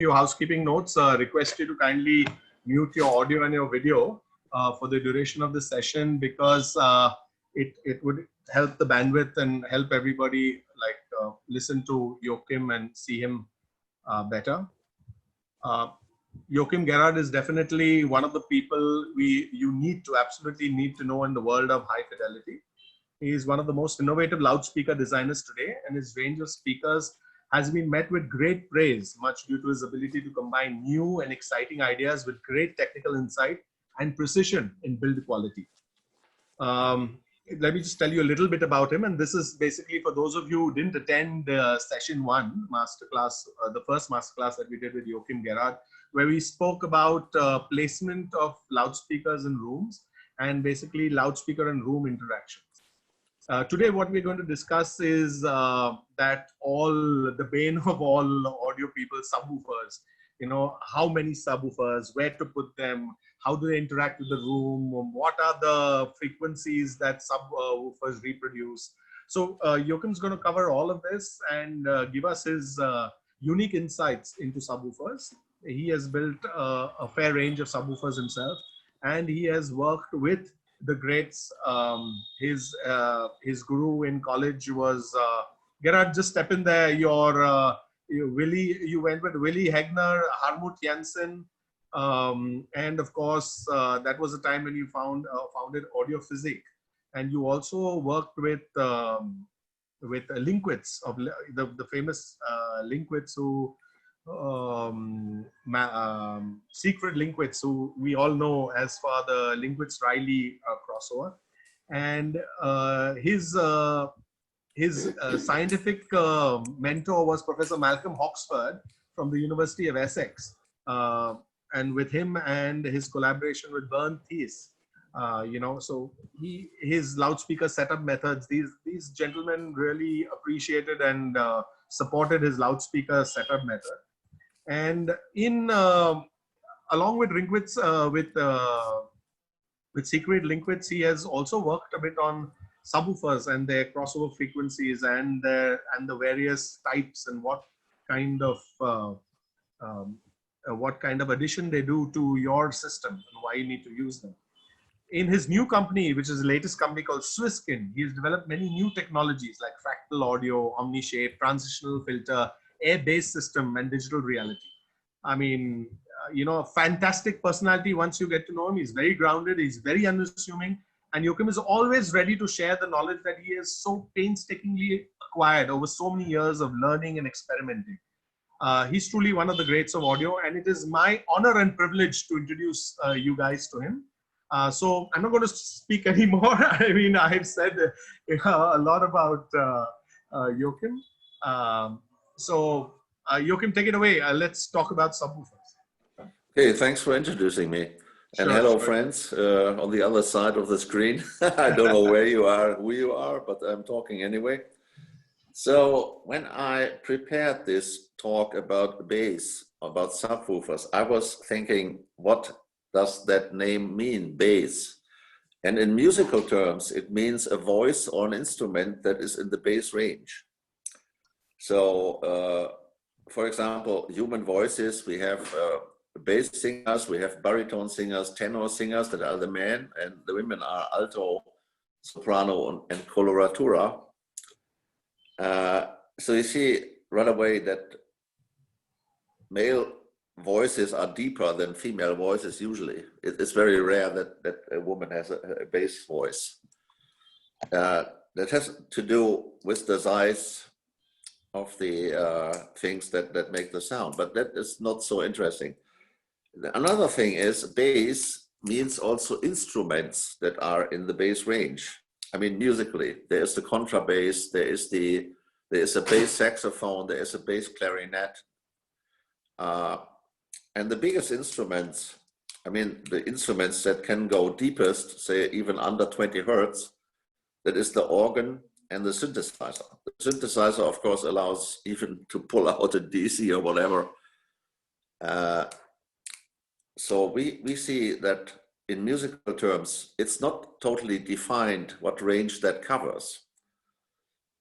few housekeeping notes. Request you to kindly mute your audio and your video for the duration of the session, because it would help the bandwidth and help everybody listen to Joachim and see him better. Joachim Gerhard is definitely one of the people you absolutely need to know in the world of high fidelity. He is one of the most innovative loudspeaker designers today, and his range of speakers has been met with great praise, much due to his ability to combine new and exciting ideas with great technical insight and precision in build quality. Let me just tell you a little bit about him, and this is basically for those of you who didn't attend session 1 masterclass, the first masterclass that we did with Joachim Gerhard, where we spoke about placement of loudspeakers in rooms and basically loudspeaker and room interactions. Today, what we're going to discuss is that the bane of all audio people, subwoofers. You know, how many subwoofers, where to put them, how do they interact with the room, what are the frequencies that subwoofers reproduce. So Joachim's going to cover all of this and give us his unique insights into subwoofers. He has built a fair range of subwoofers himself, and he has worked with the greats. His guru in college was Gerhard. Just step in there. You went with Willy Hegner, Hartmut Janssen, and of course that was the time when you founded Audiophysik, and you also worked with Linkwitz, of the famous Linkwitz, who Siegfried Linkwitz, who we all know as for the Linkwitz-Riley crossover, and his scientific mentor was Professor Malcolm Hoxford from the University of Essex, and with him and his collaboration with Bernd Thies, so his loudspeaker setup methods, these gentlemen really appreciated and supported his loudspeaker setup method. And along with Linkwitz, with Siegfried Linkwitz, he has also worked a bit on subwoofers and their crossover frequencies and the various types and what kind of addition they do to your system and why you need to use them. In his new company, which is the latest company called Suesskindaudio, he has developed many new technologies like fractal audio, omnishape, transitional filter, air-based system, and digital reality. I mean, a fantastic personality once you get to know him. He's very grounded, he's very unassuming, and Joachim is always ready to share the knowledge that he has so painstakingly acquired over so many years of learning and experimenting. He's truly one of the greats of audio, and it is my honor and privilege to introduce you guys to him. So I'm not going to speak anymore. I mean, I've said a lot about Joachim. Joachim, take it away. Let's talk about subwoofers. Okay, thanks for introducing me. And hello, friends, on the other side of the screen. I don't know where you are, who you are, but I'm talking anyway. So when I prepared this talk about bass, about subwoofers, I was thinking, what does that name mean, bass? And in musical terms, it means a voice or an instrument that is in the bass range. So, for example, human voices, we have bass singers, we have baritone singers, tenor singers that are the men, and the women are alto, soprano, and coloratura. So you see right away that male voices are deeper than female voices usually. It's very rare that a woman has a bass voice. That has to do with the size of the things that make the sound, but that is not so interesting. Another thing is bass means also instruments that are in the bass range. I mean, musically, there is the contrabass, there is a bass saxophone, there is a bass clarinet. And the biggest instruments, I mean, the instruments that can go deepest, say even under 20 hertz, that is the organ and the synthesizer. The synthesizer, of course, allows even to pull out a DC or whatever. So we see that in musical terms, it's not totally defined what range that covers.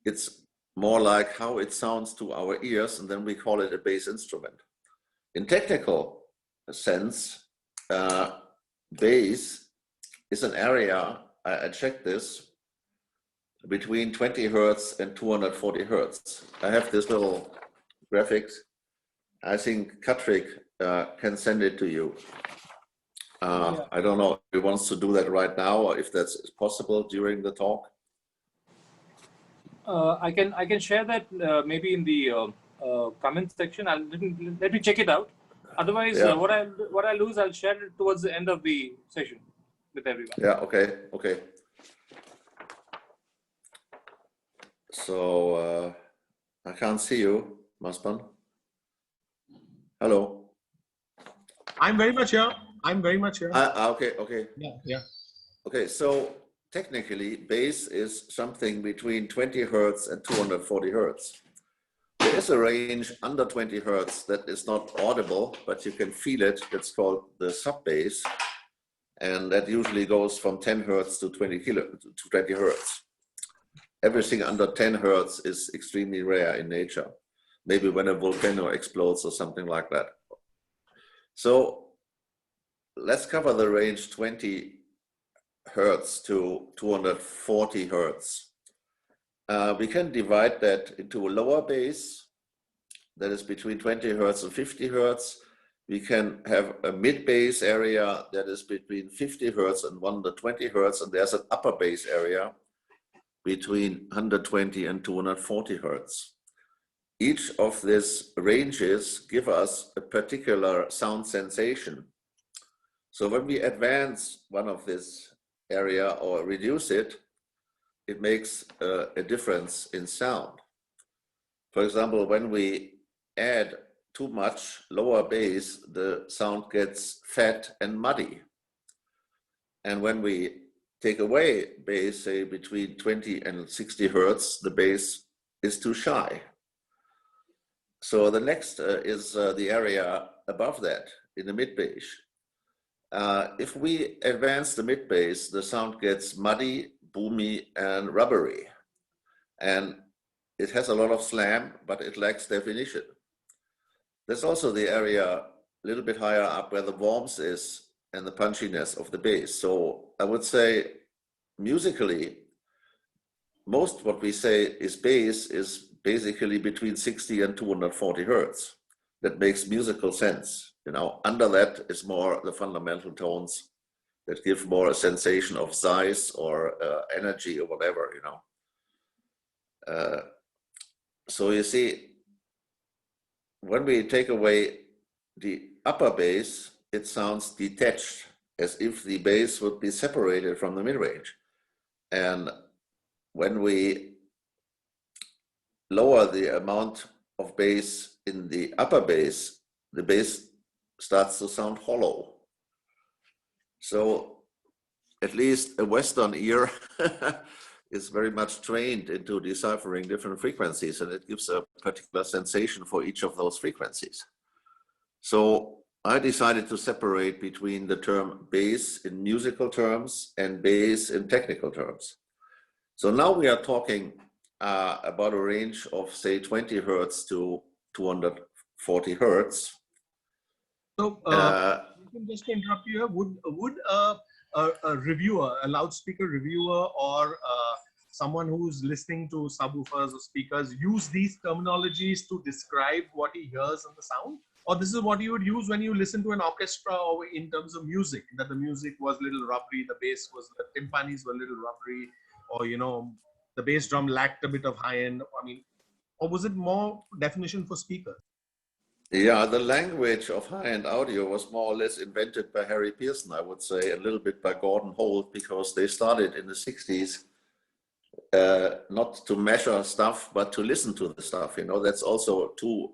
It's more like how it sounds to our ears, and then we call it a bass instrument. In technical sense, bass is an area, I checked this, between 20 hertz and 240 hertz. I have this little graphics. I think Katrik can send it to you. Yeah. I don't know if he wants to do that right now or if that's possible during the talk. I can share that maybe in the comment section. Let me check it out. Otherwise, Yeah. what I'll do is I'll share it towards the end of the session with everyone. Yeah. Okay. So I can't see you, Maspan. Hello. I'm very much here. Okay. Yeah. Okay, so technically, bass is something between 20 hertz and 240 hertz. There is a range under 20 hertz that is not audible, but you can feel it. That's called the sub bass, and that usually goes from 10 hertz to 20 hertz. Everything under 10 hertz is extremely rare in nature. Maybe when a volcano explodes or something like that. So let's cover the range 20 hertz to 240 hertz. We can divide that into a lower bass that is between 20 hertz and 50 hertz. We can have a mid bass area that is between 50 hertz and 120 hertz, and there's an upper bass area between 120 and 240 hertz. Each of these ranges give us a particular sound sensation. So when we advance one of this area or reduce it, it makes a difference in sound. For example, when we add too much lower bass, the sound gets fat and muddy. And when we take away bass, say between 20 and 60 hertz, the bass is too shy. So the next is the area above that in the mid bass. If we advance the mid bass, the sound gets muddy, boomy, and rubbery. And it has a lot of slam, but it lacks definition. There's also the area a little bit higher up where the warmth is and the punchiness of the bass. So I would say musically, most what we say is bass is basically between 60 and 240 hertz. That makes musical sense. You know, under that is more the fundamental tones that give more a sensation of size or energy or whatever, you know. So you see, when we take away the upper bass, it sounds detached, as if the bass would be separated from the mid-range. And when we lower the amount of bass in the upper bass, the bass starts to sound hollow. So at least a Western ear is very much trained into deciphering different frequencies, and it gives a particular sensation for each of those frequencies. So I decided to separate between the term bass in musical terms and bass in technical terms. So now we are talking about a range of, say, 20 hertz to 240 hertz. So, just to interrupt you here, would a reviewer, a loudspeaker reviewer, or someone who's listening to subwoofers or speakers use these terminologies to describe what he hears in the sound? Or this is what you would use when you listen to an orchestra, or in terms of music, that the music was a little rubbery, the bass was, the timpanis were a little rubbery, or, you know, the bass drum lacked a bit of high end. I mean, or was it more definition for speakers? Yeah, the language of high-end audio was more or less invented by Harry Pearson, I would say, a little bit by Gordon Holt, because they started in the 60s not to measure stuff, but to listen to the stuff. You know, that's also two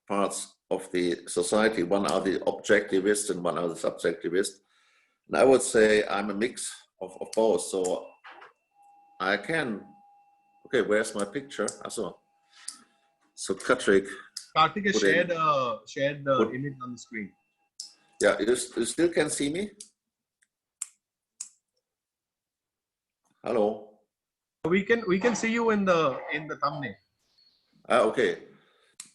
parts of the society. One are the objectivists and one are the subjectivists. And I would say I'm a mix of both. So I can, okay, where's my picture? So Katrik. Karthik has shared the image on the screen. Yeah, you still can see me? Hello. We can see you in the thumbnail. Okay.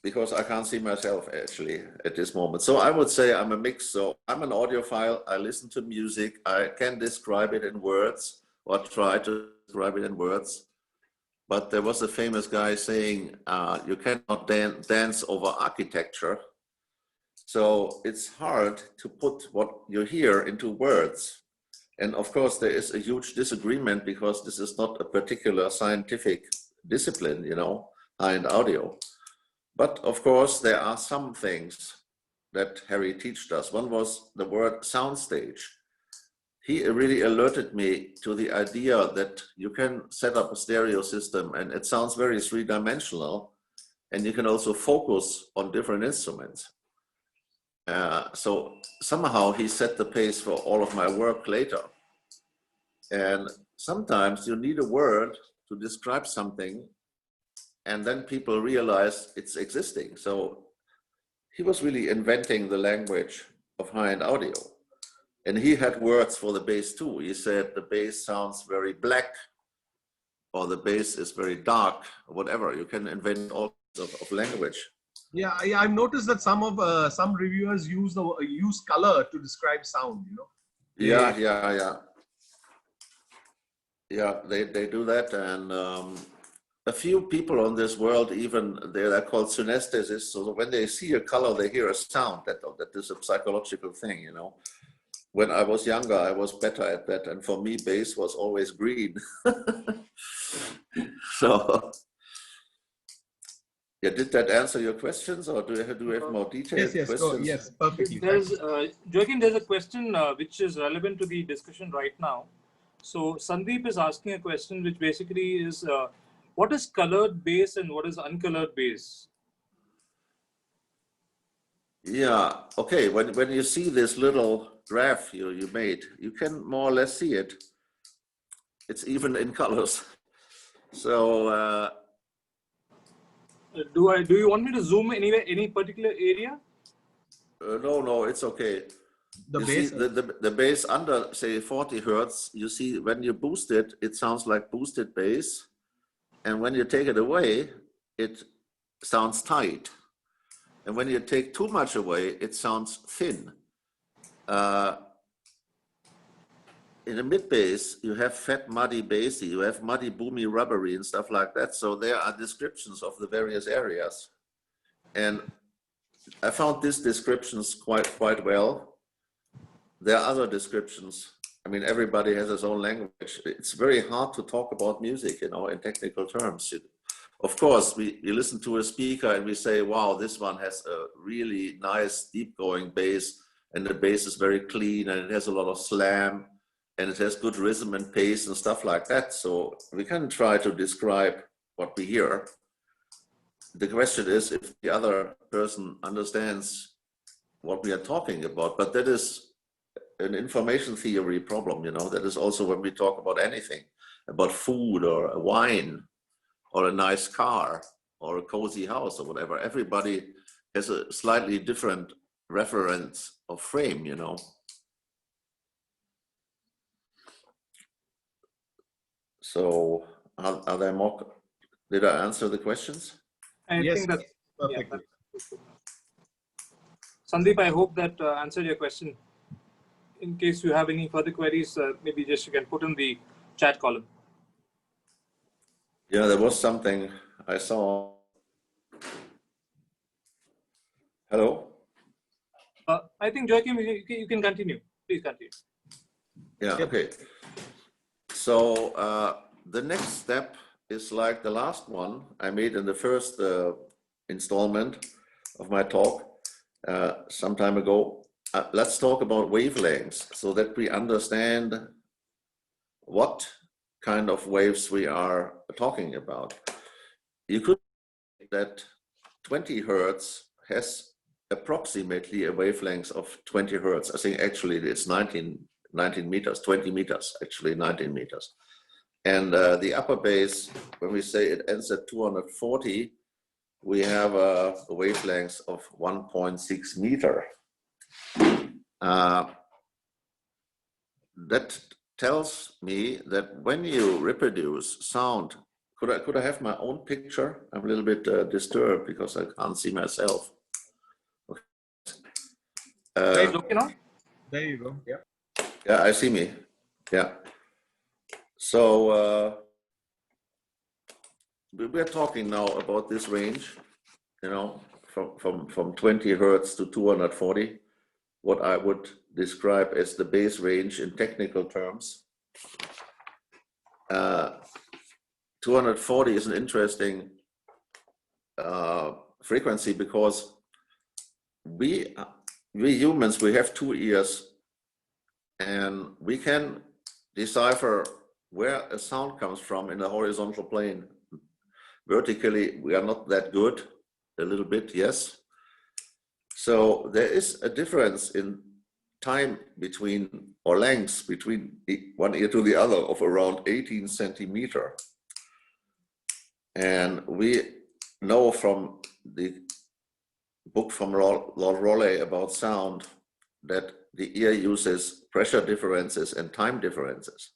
because I can't see myself actually at this moment. So I would say I'm a mix. So I'm an audiophile. I listen to music. I can describe it in words or try to describe it in words. But there was a famous guy saying, you cannot dance over architecture. So it's hard to put what you hear into words. And of course, there is a huge disagreement because this is not a particular scientific discipline, you know, high-end audio. But of course, there are some things that Harry taught us. One was the word soundstage. He really alerted me to the idea that you can set up a stereo system and it sounds very three-dimensional, and you can also focus on different instruments. So somehow he set the pace for all of my work later. And sometimes you need a word to describe something, and then people realize it's existing. So he was really inventing the language of high-end audio. And he had words for the bass too. He said the bass sounds very black, or the bass is very dark, or whatever. You can invent all sorts of language. Yeah, I've noticed that some reviewers use color to describe sound. You know. Yeah, they do that, and a few people on this world, even they're called synesthesists. So when they see a color, they hear a sound. That is a psychological thing, you know. When I was younger, I was better at that, and for me, bass was always green. So, yeah, did that answer your questions, or do we have more detailed questions? Yes, perfectly. There's Joachim, there's a question which is relevant to the discussion right now. So Sandeep is asking a question which basically is, what is colored bass and what is uncolored bass? Yeah, okay, when you see this little graph you made, you can more or less see it. It's even in colors. So Do you want me to zoom anywhere, any particular area? no, it's okay. The you bass, see the bass under, say, 40 hertz, you see when you boost it, it sounds like boosted bass. And when you take it away, it sounds tight. And when you take too much away, it sounds thin. In a mid bass, you have fat, muddy bassy, you have muddy, boomy, rubbery, and stuff like that. So there are descriptions of the various areas. And I found these descriptions quite well. There are other descriptions. I mean, everybody has his own language. It's very hard to talk about music, you know, in technical terms. Of course, we listen to a speaker and we say, wow, this one has a really nice deep going bass, and the bass is very clean and it has a lot of slam and it has good rhythm and pace and stuff like that. So we can try to describe what we hear. The question is if the other person understands what we are talking about, but that is an information theory problem, you know. That is also when we talk about anything, about food or a wine or a nice car or a cozy house or whatever. Everybody has a slightly different reference of frame, you know. So are there more? Did I answer the questions? I think that's perfect. Yeah, Sandeep, I hope that answered your question. In case you have any further queries, maybe just you can put in the chat column. Yeah, there was something I saw. Hello? I think, Joachim, you can continue. Please continue. Yeah, okay. So the next step is like the last one I made in the first installment of my talk some time ago. Let's talk about wavelengths so that we understand what kind of waves we are talking about. You could say that 20 hertz has approximately a wavelength of 20 hertz. I think actually it's 19 meters, 20 meters, actually 19 meters. And the upper bass, when we say it ends at 240, we have a wavelength of 1.6 meter. That tells me that when you reproduce sound Could I have my own picture? I'm a little bit disturbed because I can't see myself. Okay. It's okay now? There you go. Yeah. Yeah, I see me. Yeah. So we're talking now about this range, you know, from 20 hertz to 240, what I would describe as the bass range in technical terms. 240 is an interesting frequency because we humans, we have 2 ears, and we can decipher where a sound comes from in the horizontal plane. Vertically, we are not that good, a little bit, yes. So there is a difference in time between, or lengths between one ear to the other of around 18 centimeter. And we know from the book from Lord Rayleigh about sound that the ear uses pressure differences and time differences.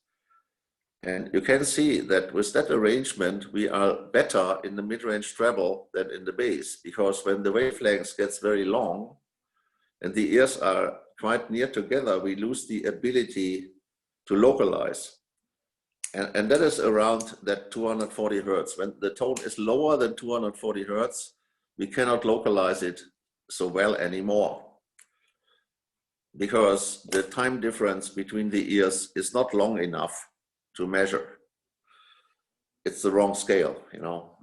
And you can see that with that arrangement, we are better in the mid-range treble than in the bass, because when the wavelengths gets very long and the ears are quite near together, we lose the ability to localize. And that is around that 240 hertz. When the tone is lower than 240 hertz, we cannot localize it so well anymore, because the time difference between the ears is not long enough to measure. It's the wrong scale, you know.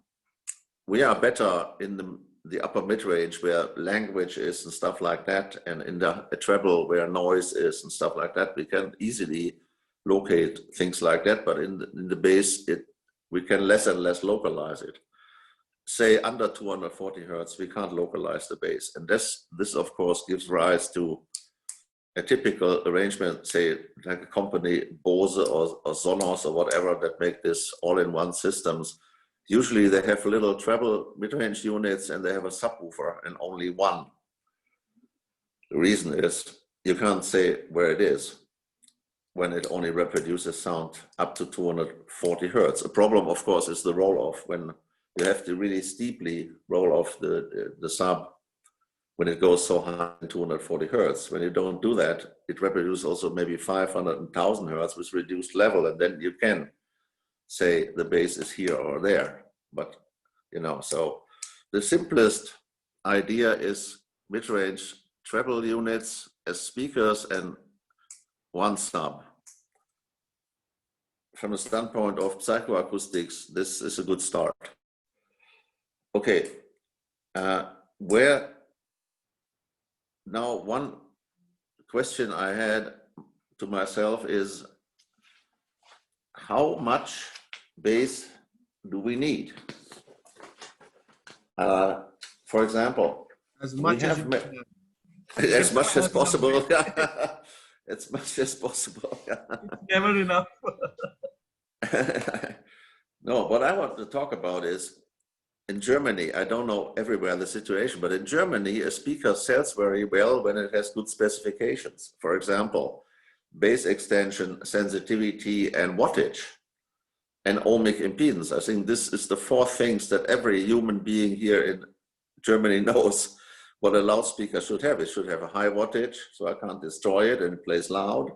We are better in the upper mid-range where language is and stuff like that, and in the treble where noise is and stuff like that. We can easily locate things like that, but in the bass, we can less and less localize it. Say under 240 hertz, we can't localize the bass, and this of course gives rise to a typical arrangement, say like a company Bose or Sonos or whatever that make this all-in-one systems. Usually they have little treble mid-range units and they have a subwoofer and only one. The reason is you can't say where it is when it only reproduces sound up to 240 hertz. A problem, of course, is the roll-off, when you have to really steeply roll off the sub when it goes so high in 240 hertz. When you don't do that, it reproduces also maybe 500 and 1000 hertz with reduced level, and then you can say the bass is here or there. But, you know, so the simplest idea is mid-range treble units as speakers and one sub. From the standpoint of psychoacoustics, this is a good start. Okay, now one question I had to myself is, how much bass do we need? For example, as much as as much as possible. As much as possible. It's never enough. No, what I want to talk about is, in Germany, I don't know everywhere the situation, but in Germany, a speaker sells very well when it has good specifications. For example, bass extension, sensitivity, and wattage, and ohmic impedance. I think this is the 4 things that every human being here in Germany knows what a loudspeaker should have. It should have a high wattage, so I can't destroy it and it plays loud.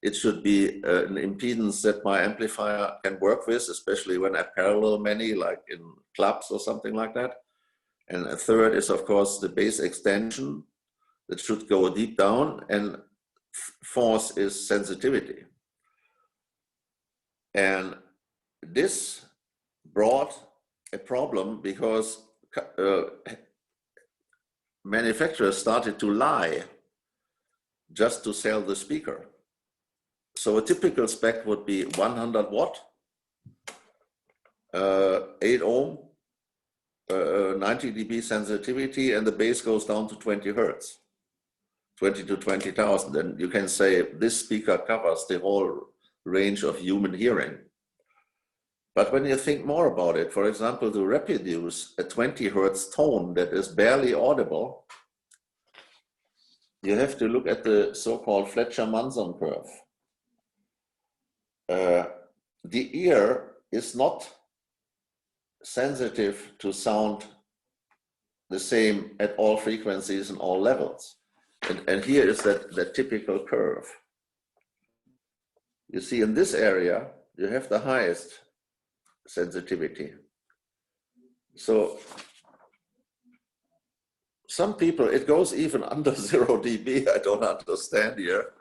It should be an impedance that my amplifier can work with, especially when I parallel many, like in clubs or something like that. And a third is, of course, the bass extension that should go deep down. And 4th is sensitivity. And this brought a problem because manufacturers started to lie just to sell the speaker. So a typical spec would be 100 watt, 8 ohm, 90 dB sensitivity, and the bass goes down to 20 hertz, 20 to 20,000. And you can say this speaker covers the whole range of human hearing. But when you think more about it, for example, to reproduce a 20 hertz tone that is barely audible, you have to look at the so-called Fletcher Manson curve. The ear is not sensitive to sound the same at all frequencies and all levels. And here is that typical curve. You see in this area, you have the highest sensitivity. So some people, it goes even under 0 dB. I don't understand here.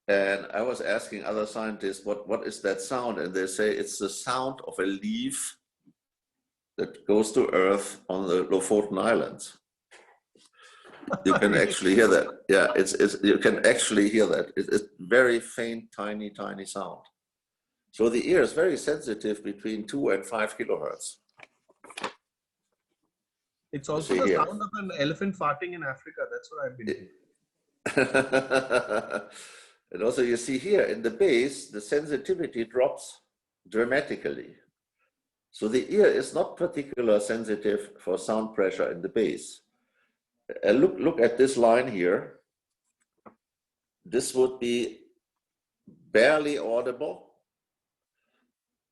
And I was asking other scientists, what is that sound? And they say it's the sound of a leaf that goes to Earth on the Lofoten Islands. You can actually hear that. Yeah, you can actually hear that. It's very faint, tiny, tiny sound. So the ear is very sensitive between 2 and 5 kilohertz. It's also the sound of an elephant farting in Africa. That's what I've been doing. And also you see here in the bass, the sensitivity drops dramatically. So the ear is not particularly sensitive for sound pressure in the bass. Look at this line here. This would be barely audible.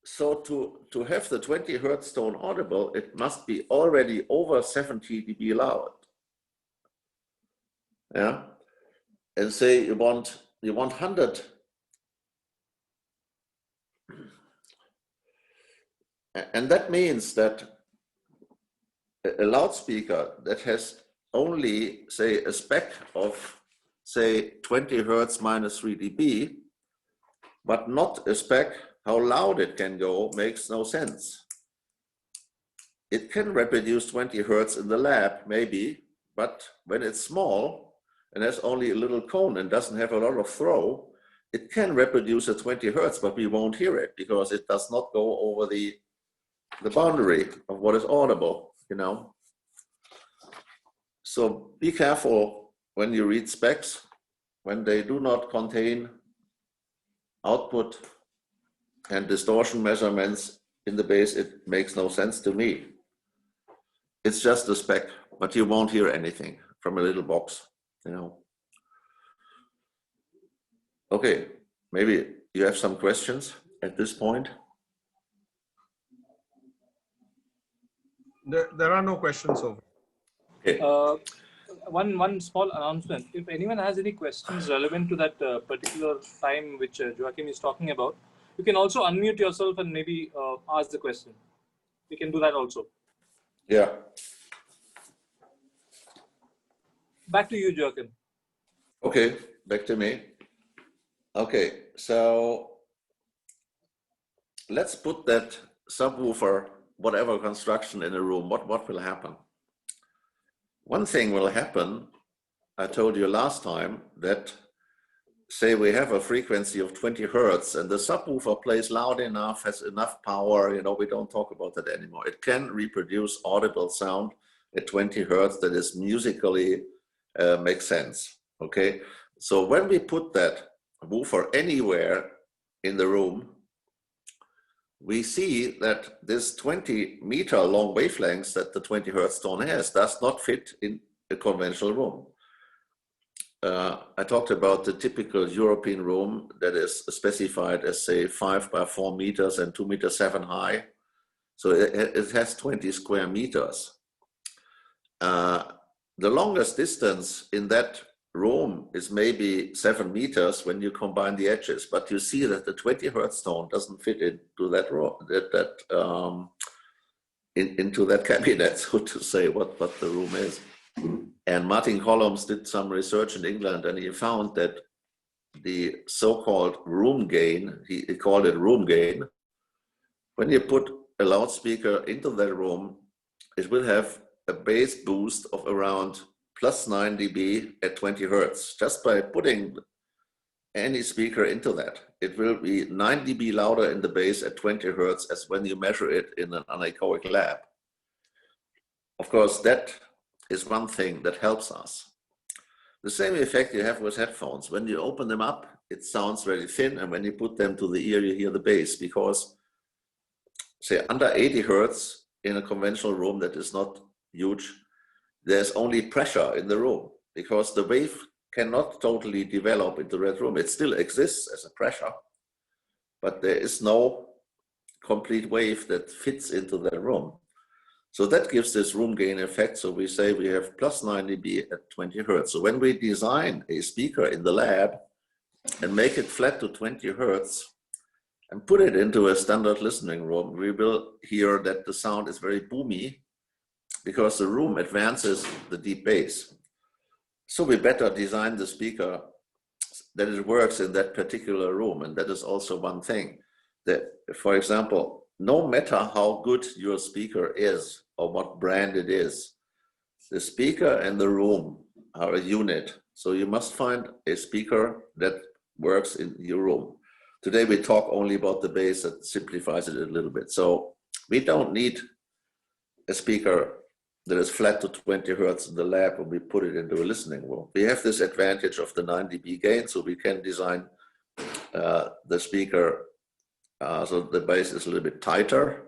So to have the 20 Hertz tone audible, it must be already over 70 dB loud. Yeah, and say you want 100. And that means that a loudspeaker that has only, say, a spec of, say, 20 Hertz minus 3 dB, but not a spec how loud it can go, makes no sense. It can reproduce 20 Hertz in the lab, maybe, but when it's small and has only a little cone and doesn't have a lot of throw, it can reproduce at 20 Hertz, but we won't hear it because it does not go over the boundary of what is audible, you know. So be careful when you read specs, when they do not contain output and distortion measurements in the bass. It makes no sense to me. It's just a spec, but you won't hear anything from a little box, you know. Okay, maybe you have some questions at this point. There are no questions over. Okay. One small announcement. If anyone has any questions relevant to that particular time which Joachim is talking about, you can also unmute yourself and maybe ask the question. We can do that also. Yeah. Back to you, Joachim. Okay, back to me. Okay, so let's put that subwoofer, whatever construction, in a room. What will happen? One thing will happen, I told you last time, that say we have a frequency of 20 Hertz and the subwoofer plays loud enough, has enough power, you know, we don't talk about that anymore. It can reproduce audible sound at 20 Hertz that is musically makes sense, okay? So when we put that woofer anywhere in the room, we see that this 20-meter long wavelengths that the 20 Hertz tone has does not fit in a conventional room. I talked about the typical European room that is specified as, say, 5 by 4 meters and 2.7 meters high. So it has 20 square meters. The longest distance in that room is maybe 7 meters when you combine the edges, but you see that the 20 Hertz tone doesn't fit into that room, into that cabinet, so to say, what the room is. And Martin Collins did some research in England, and he found that the so-called room gain, he called it room gain, when you put a loudspeaker into that room, it will have a bass boost of around plus 9 dB at 20 Hertz. Just by putting any speaker into that, it will be 9 dB louder in the bass at 20 Hertz as when you measure it in an anechoic lab. Of course, that is one thing that helps us. The same effect you have with headphones. When you open them up, it sounds very thin, and when you put them to the ear, you hear the bass, because, say, under 80 Hertz in a conventional room that is not huge, there's only pressure in the room because the wave cannot totally develop into that room. It still exists as a pressure, but there is no complete wave that fits into that room. So that gives this room gain effect. So we say we have plus 9 dB at 20 Hertz. So when we design a speaker in the lab and make it flat to 20 Hertz and put it into a standard listening room, we will hear that the sound is very boomy because the room advances the deep bass. So we better design the speaker that it works in that particular room. And that is also one thing that, for example, no matter how good your speaker is or what brand it is, the speaker and the room are a unit. So you must find a speaker that works in your room. Today we talk only about the bass, that simplifies it a little bit. So we don't need a speaker that is flat to 20 Hertz in the lab when we put it into a listening room. We have this advantage of the 9 dB gain, so we can design the speaker so the bass is a little bit tighter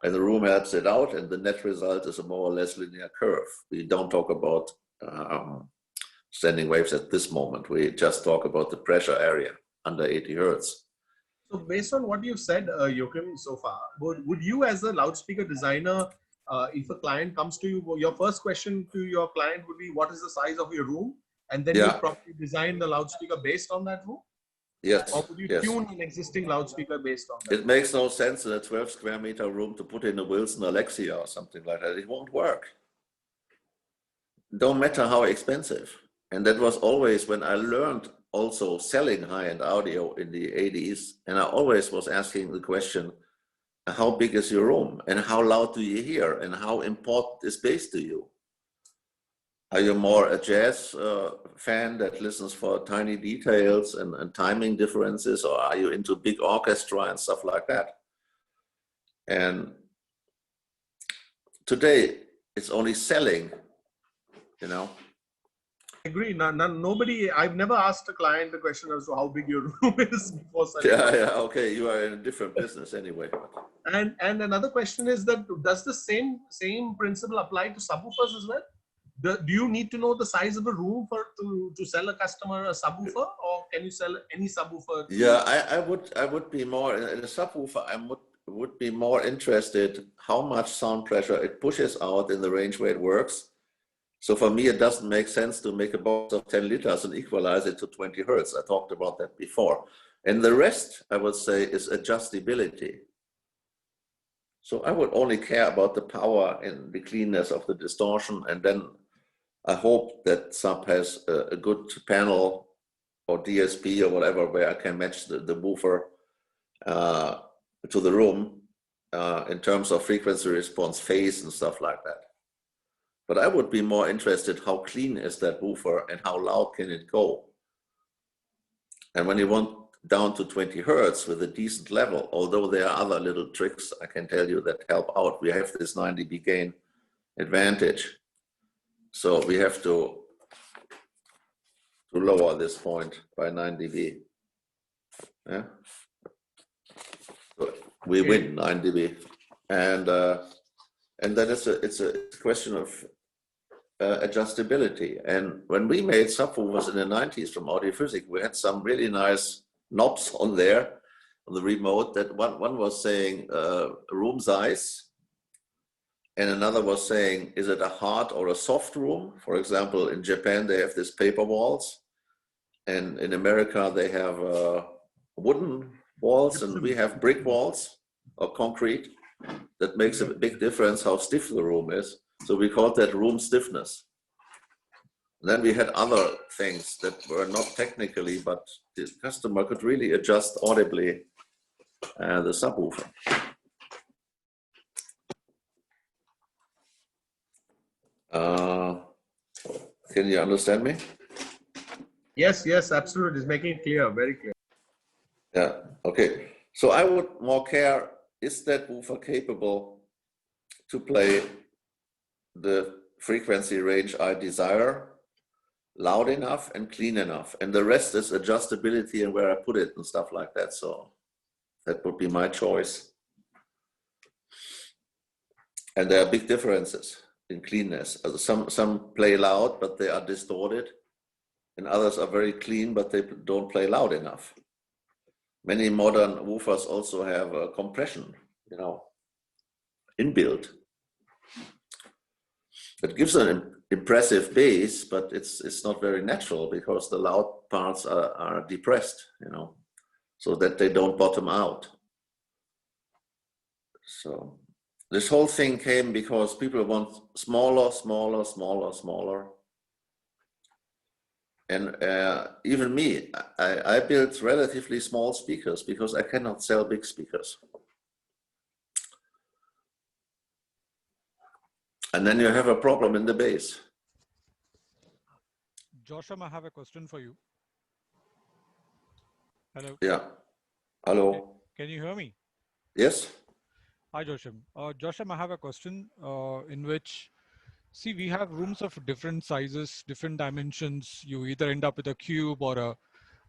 and the room helps it out, and the net result is a more or less linear curve. We don't talk about standing waves at this moment. We just talk about the pressure area under 80 Hertz. So based on what you've said, Joachim, so far, would you as a loudspeaker designer, if a client comes to you, your first question to your client would be, what is the size of your room? And then you probably design the loudspeaker based on that room? Yes. Or would you tune an existing loudspeaker based on that? It makes no sense in a 12 square meter room to put in a Wilson Alexia or something like that. It won't work. Don't matter how expensive. And that was always when I learned also selling high-end audio in the 80s. And I always was asking the question, how big is your room? And how loud do you hear? And how important is bass to you? Are you more a jazz fan that listens for tiny details and timing differences, or are you into big orchestra and stuff like that? And today it's only selling, you know. I agree. Nobody, I've never asked a client the question as to how big your room is before selling. Yeah, okay, you are in a different business anyway. And another question is that, does the same principle apply to subwoofers as well? Do you need to know the size of a room to sell a customer a subwoofer, or can you sell any subwoofer? Yeah, I would be more in a subwoofer. I would be more interested how much sound pressure it pushes out in the range where it works. So for me, it doesn't make sense to make a box of 10 liters and equalize it to 20 Hertz. I talked about that before. And the rest, I would say, is adjustability. So I would only care about the power and the cleanness of the distortion, and then I hope that sub has a good panel or DSP or whatever where I can match the woofer to the room in terms of frequency response, phase and stuff like that. But I would be more interested how clean is that woofer and how loud can it go. And when you want down to 20 Hertz with a decent level, although there are other little tricks I can tell you that help out, we have this 9 dB gain advantage. So we have to lower this point by 9 dB. Yeah. So we win 9 dB, and then it's a question of adjustability. And when we made subwoofers in the 90s from Audiophysics, we had some really nice knobs on there on the remote. That one was saying room size. And another was saying, is it a hard or a soft room? For example, in Japan, they have these paper walls. And in America, they have wooden walls, and we have brick walls or concrete. That makes a big difference how stiff the room is. So we called that room stiffness. And then we had other things that were not technically, but the customer could really adjust audibly the subwoofer. Can you understand me? Yes, absolutely. It's making it clear, very clear. Yeah, okay. So I would more care, is that woofer capable to play the frequency range I desire, loud enough and clean enough? And the rest is adjustability and where I put it and stuff like that. So that would be my choice. And there are big differences in cleanness. Some play loud, but they are distorted, and others are very clean, but they don't play loud enough. many modern woofers also have a compression, inbuilt. It gives an impressive bass, but it's not very natural because the loud parts are depressed, so that they don't bottom out. So this whole thing came because people want smaller. And even me, I built relatively small speakers because I cannot sell big speakers. And then you have a problem in the bass. Joachim, I have a question for you. Hello. Yeah. Hello. Can you hear me? Yes. Hi, Joachim. Joachim, I have a question in which, see, we have rooms of different sizes, different dimensions. You either end up with a cube or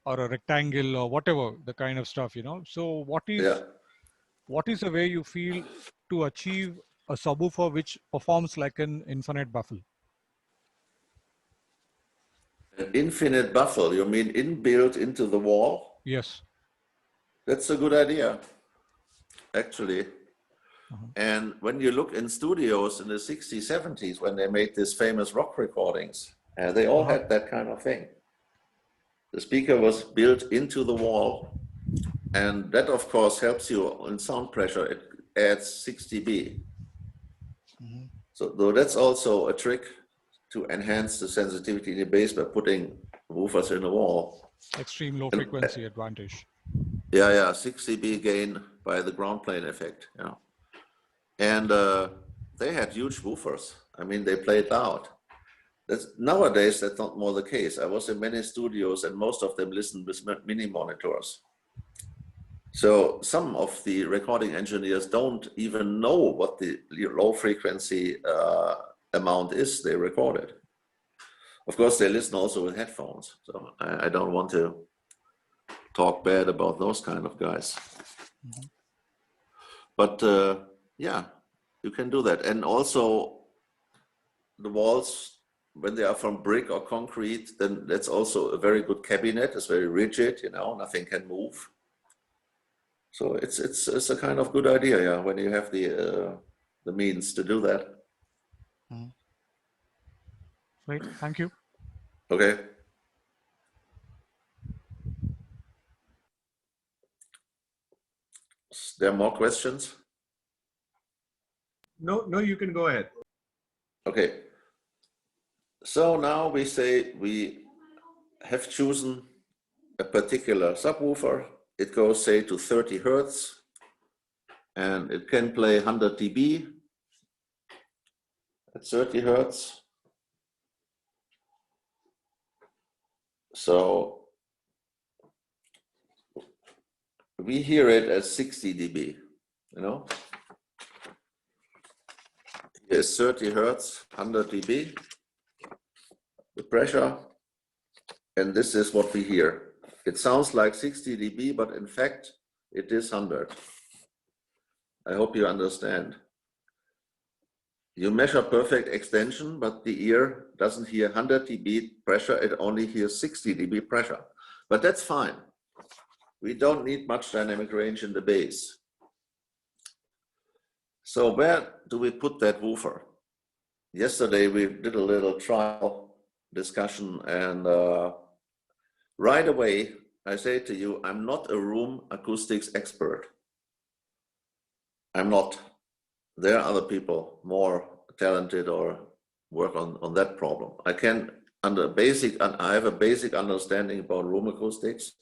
a rectangle or whatever the kind of stuff, So what is the way you feel to achieve a subwoofer which performs like an infinite baffle? An infinite baffle, you mean inbuilt into the wall? Yes. That's a good idea, actually. And when you look in studios in the 60s, 70s, when they made these famous rock recordings, they all had that kind of thing. The speaker was built into the wall, and that, of course, helps you in sound pressure. It adds 6 dB. So that's also a trick to enhance the sensitivity in the bass by putting woofers in the wall. Extreme low frequency advantage. Yeah, 6 dB gain by the ground plane effect. Yeah. And they had huge woofers. I mean, they played loud. Nowadays, that's not more the case. I was in many studios and most of them listened with mini monitors. So some of the recording engineers don't even know what the low frequency amount is they recorded. Of course, they listen also with headphones. So I don't want to talk bad about those kind of guys. But yeah, you can do that. And also the walls, when they are from brick or concrete, then that's also a very good cabinet. It's very rigid, nothing can move. So it's a kind of good idea, yeah, when you have the means to do that. Great, thank you. Okay. There are more questions? No, you can go ahead. Okay. So now we say we have chosen a particular subwoofer. It goes, say, to 30 Hertz, and it can play 100 dB at 30 Hertz. So we hear it as 60 dB, Here's 30 Hertz, 100 dB, the pressure, and this is what we hear. It sounds like 60 dB, but in fact, it is 100. I hope you understand. You measure perfect extension, but the ear doesn't hear 100 dB pressure, it only hears 60 dB pressure. But that's fine. We don't need much dynamic range in the bass. So where do we put that woofer? Yesterday we did a little trial discussion, and right away I say to you, I'm not a room acoustics expert. I'm not. There are other people more talented or work on that problem. I have a basic understanding about room acoustics,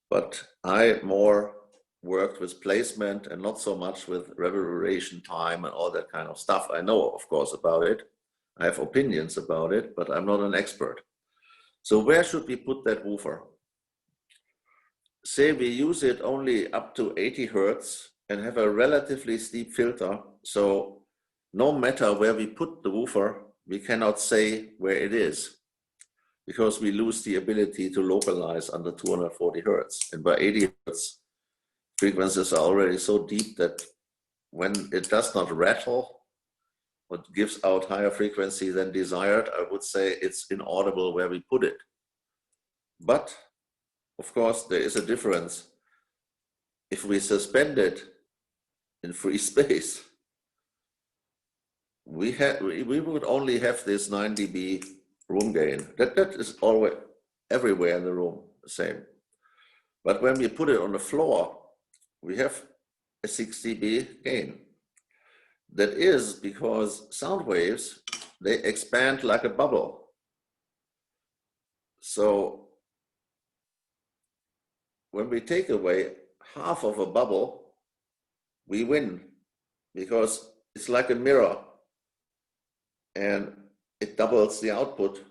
but I more worked with placement and not so much with reverberation time and all that kind of stuff. I know, of course, about it. I have opinions about it, but I'm not an expert. So where should we put that woofer? Say we use it only up to 80 Hertz and have a relatively steep filter. So no matter where we put the woofer, we cannot say where it is because we lose the ability to localize under 240 Hertz. And by 80 Hertz, frequencies are already so deep that when it does not rattle, what gives out higher frequency than desired, I would say it's inaudible where we put it. But of course, there is a difference if we suspend it in free space, we would only have this 9 dB room gain. That is always everywhere in the room the same. But when we put it on the floor, we have a 6 dB gain. That is because sound waves, they expand like a bubble. So when we take away half of a bubble, we win, because it's like a mirror and it doubles the output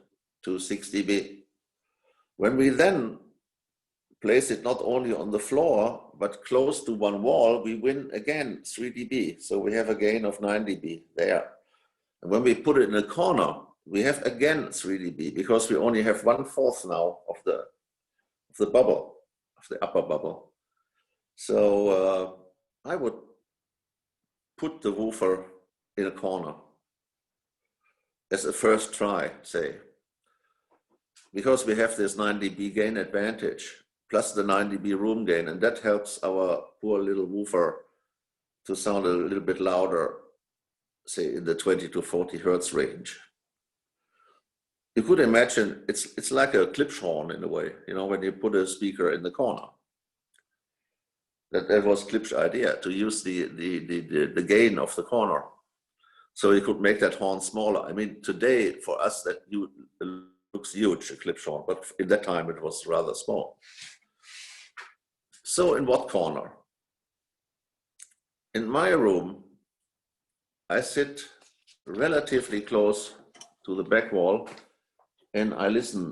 to 6 dB. When we then place it not only on the floor, but close to one wall, we win again 3 dB. So we have a gain of 9 dB there. And when we put it in a corner, we have again 3 dB, because we only have 1/4 now of the bubble, of the upper bubble. So I would put the woofer in a corner as a first try, say, because we have this 9 dB gain advantage, plus the 9 dB room gain, and that helps our poor little woofer to sound a little bit louder, say in the 20 to 40 Hertz range. You could imagine it's like a Klipschhorn in a way, you know, when you put a speaker in the corner. That was Klipsch's idea, to use the gain of the corner. So you could make that horn smaller. I mean, today for us that looks huge, a Klipschhorn, but in that time it was rather small. So in what corner? In my room, I sit relatively close to the back wall and I listen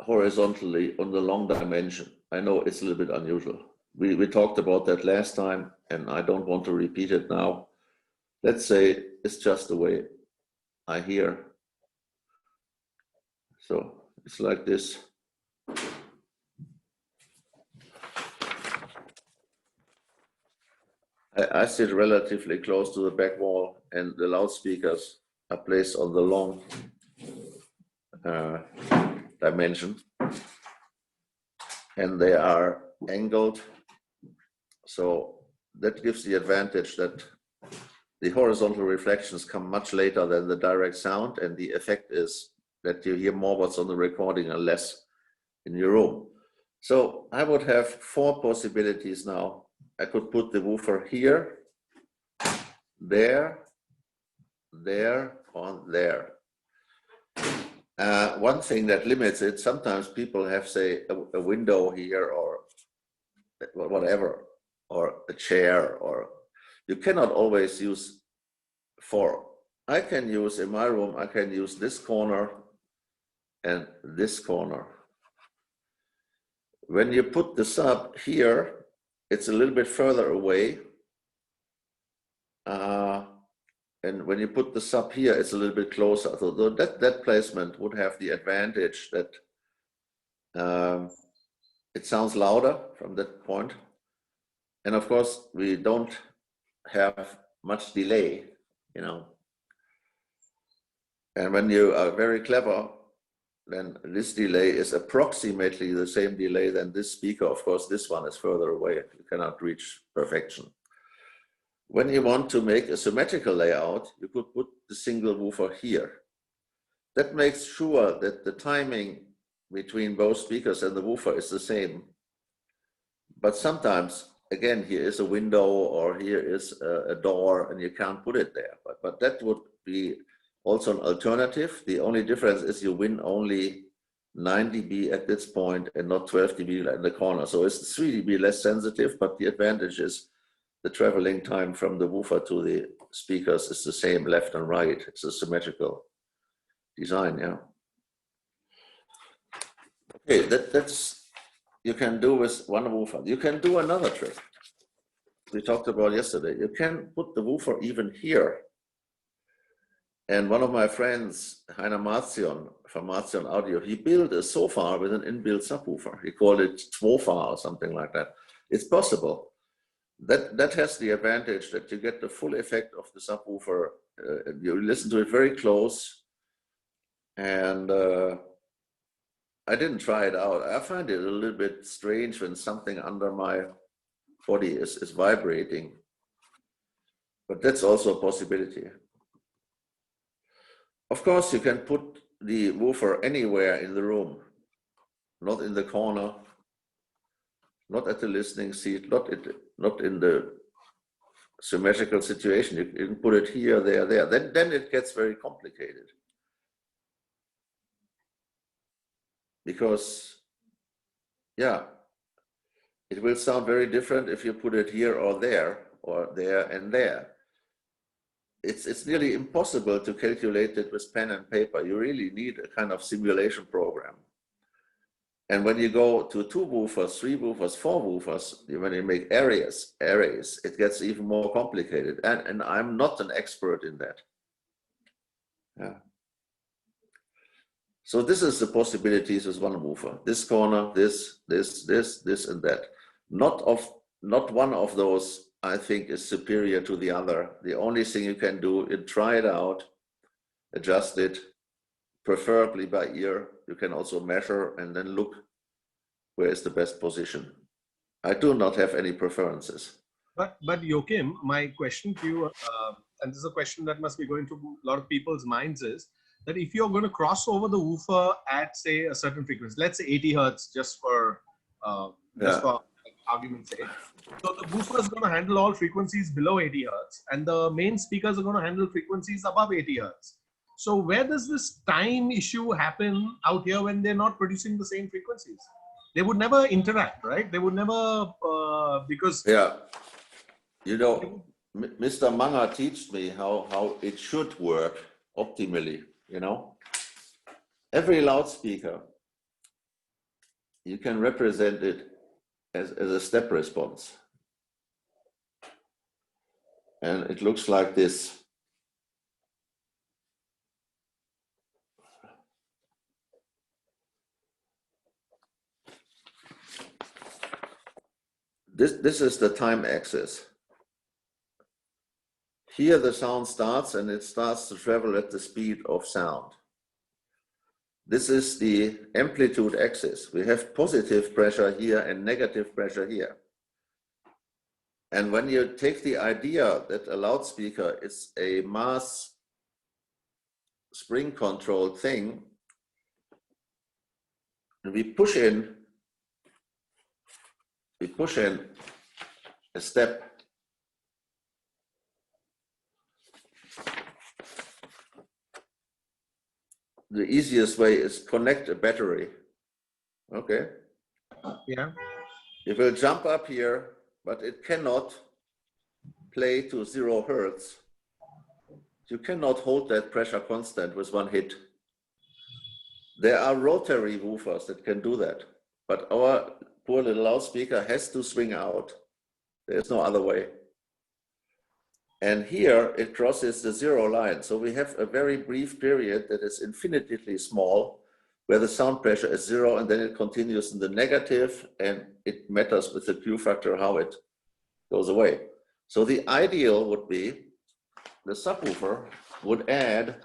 horizontally on the long dimension. I know it's a little bit unusual. We talked about that last time and I don't want to repeat it now. Let's say it's just the way I hear. So it's like this. I sit relatively close to the back wall and the loudspeakers are placed on the long dimension. And they are angled. So that gives the advantage that the horizontal reflections come much later than the direct sound, and the effect is that you hear more what's on the recording and less in your room. So I would have 4 possibilities now. I could put the woofer here, there, or there. One thing that limits it, sometimes people have, say, a window here or whatever, or a chair, or you cannot always use 4. I can use, in my room, I can use this corner and this corner. When you put the sub here, it's a little bit further away. And when you put the sub here, it's a little bit closer. So that placement would have the advantage that it sounds louder from that point. And of course, we don't have much delay, you know. And when you are very clever, then this delay is approximately the same delay than this speaker. Of course, this one is further away. You cannot reach perfection. When you want to make a symmetrical layout, you could put the single woofer here. That makes sure that the timing between both speakers and the woofer is the same. But sometimes, again, here is a window or here is a door and you can't put it there. But that would be also an alternative. The only difference is you win only 9 dB at this point and not 12 dB in the corner. So it's 3 dB less sensitive, but the advantage is the traveling time from the woofer to the speakers is the same left and right. It's a symmetrical design, yeah. Okay, that's you can do with one woofer. You can do another trick we talked about yesterday. You can put the woofer even here. And one of my friends, Heiner Marzion from Suesskindaudio, he built a sofa with an inbuilt subwoofer. He called it Twofa or something like that. It's possible. That has the advantage that you get the full effect of the subwoofer. You listen to it very close, and I didn't try it out. I find it a little bit strange when something under my body is vibrating. But that's also a possibility. Of course, you can put the woofer anywhere in the room, not in the corner, not at the listening seat, not in the symmetrical situation. You can put it here, there, there. Then it gets very complicated. Because, yeah, it will sound very different if you put it here or there and there. It's nearly impossible to calculate it with pen and paper. You really need a kind of simulation program. And when you go to 2 woofers, 3 woofers, 4 woofers, when you make arrays, it gets even more complicated. And I'm not an expert in that. Yeah. So this is the possibilities with one woofer. This corner, this, and that. Not one of those, I think, is superior to the other. The only thing you can do is try it out, adjust it, preferably by ear. You can also measure and then look where is the best position. I do not have any preferences. But Joachim, my question to you, and this is a question that must be going through a lot of people's minds, is that if you're going to cross over the woofer at, say, a certain frequency, let's say 80 hertz, just for argument's sake. So the woofer is going to handle all frequencies below 80 hertz, and the main speakers are going to handle frequencies above 80 hertz. So where does this time issue happen out here when they're not producing the same frequencies? They would never interact, right? They would never, because... Yeah, you know, Mr. Manga taught me how it should work optimally, you know. Every loudspeaker, you can represent it as a step response. And it looks like this. This is the time axis. Here the sound starts and it starts to travel at the speed of sound. This is the amplitude axis. We have positive pressure here and negative pressure here. And when you take the idea that a loudspeaker is a mass spring controlled thing, and we push in a step. The easiest way is connect a battery. Okay. Yeah. It will jump up here, but it cannot play to 0 hertz. You cannot hold that pressure constant with one hit. There are rotary woofers that can do that, but our poor little loudspeaker has to swing out. There's no other way. And here it crosses the 0 line. So we have a very brief period that is infinitely small, where the sound pressure is 0, and then it continues in the negative, and it matters with the Q factor how it goes away. So the ideal would be the subwoofer would add,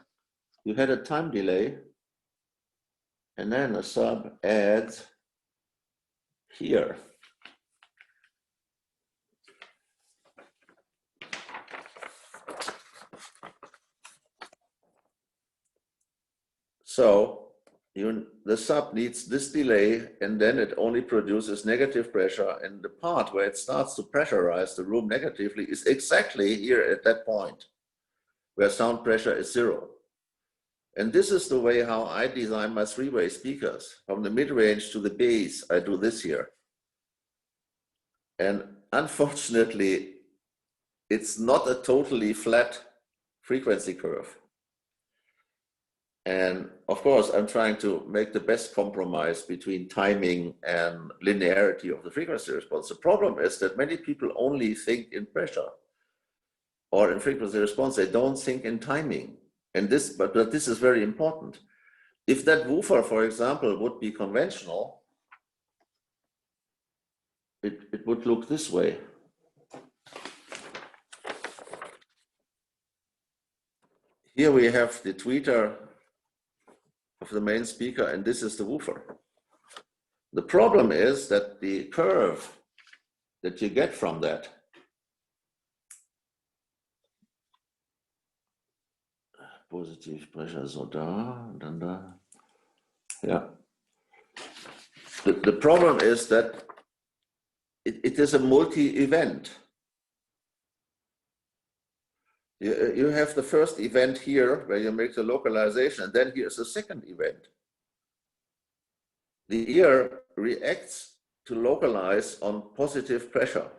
you had a time delay, and then a sub adds here. So the sub needs this delay, and then it only produces negative pressure, and the part where it starts to pressurize the room negatively is exactly here at that point where sound pressure is 0. And this is the way how I design my 3-way speakers. From the mid-range to the bass, I do this here. And unfortunately, it's not a totally flat frequency curve. And of course, I'm trying to make the best compromise between timing and linearity of the frequency response. The problem is that many people only think in pressure or in frequency response. They don't think in timing. And but this is very important. If that woofer, for example, would be conventional, it would look this way. Here we have the tweeter of the main speaker, and this is the woofer. The problem is that the curve that you get from that positive pressure, so da, dann da. Yeah. The problem is that it is a multi-event. You have the first event here where you make the localization, and then here's the second event. The ear reacts to localize on positive pressure.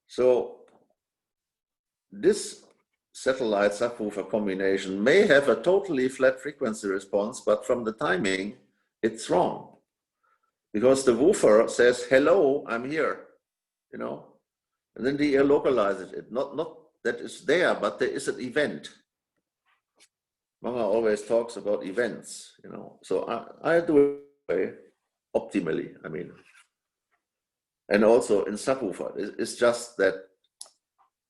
So this satellite subwoofer combination may have a totally flat frequency response, but from the timing, it's wrong. Because the woofer says, hello, I'm here, you know, and then the ear localizes it. Not that it's there, but there is an event. Manga always talks about events, you know, so I do it optimally, I mean. And also in subwoofer, it's just that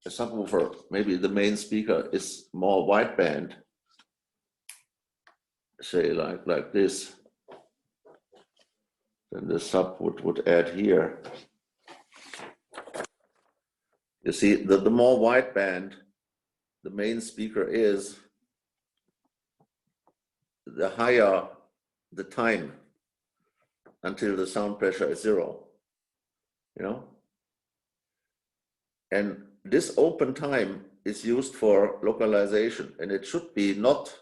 a subwoofer, maybe the main speaker is more wideband, say like this. Then the sub would add here. You see, the more wideband the main speaker is, the higher the time until the sound pressure is 0, you know? And this open time is used for localization, and it should be not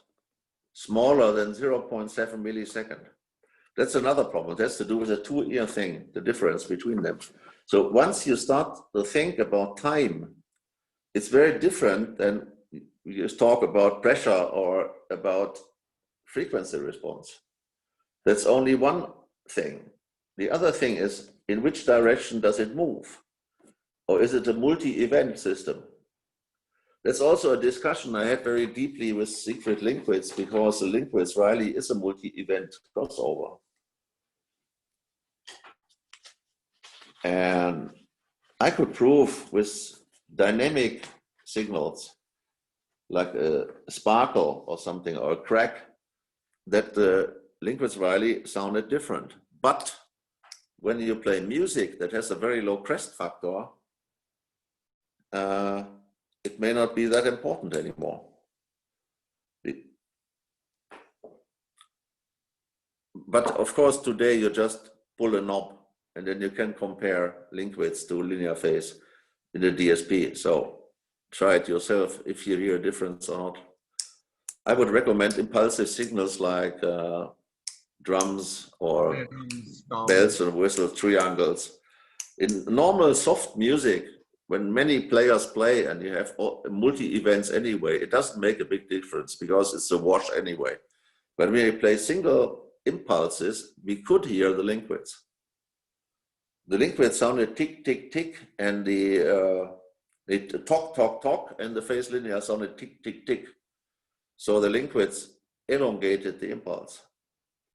smaller than 0.7 millisecond. That's another problem. It has to do with the two-ear thing, the difference between them. So once you start to think about time, it's very different than you just talk about pressure or about frequency response. That's only one thing. The other thing is, in which direction does it move? Or is it a multi-event system? That's also a discussion I had very deeply with Siegfried Linkwitz, because the Linkwitz-Riley is a multi-event crossover. And I could prove with dynamic signals, like a sparkle or something, or a crack, that the Linkwitz-Riley sounded different. But when you play music that has a very low crest factor, it may not be that important anymore. But of course, today you just pull a knob and then you can compare Linkwitz to linear phase in the DSP. So try it yourself if you hear a difference or not. I would recommend impulsive signals like drums or bells and whistles, triangles. In normal soft music, when many players play and you have multi-events anyway, it doesn't make a big difference because it's a wash anyway. But when we play single impulses, we could hear the Linkwitz. The Linkwitz sounded tick, tick, tick, and the talk, talk, talk, and the phase linear sounded tick, tick, tick. So the Linkwitz elongated the impulse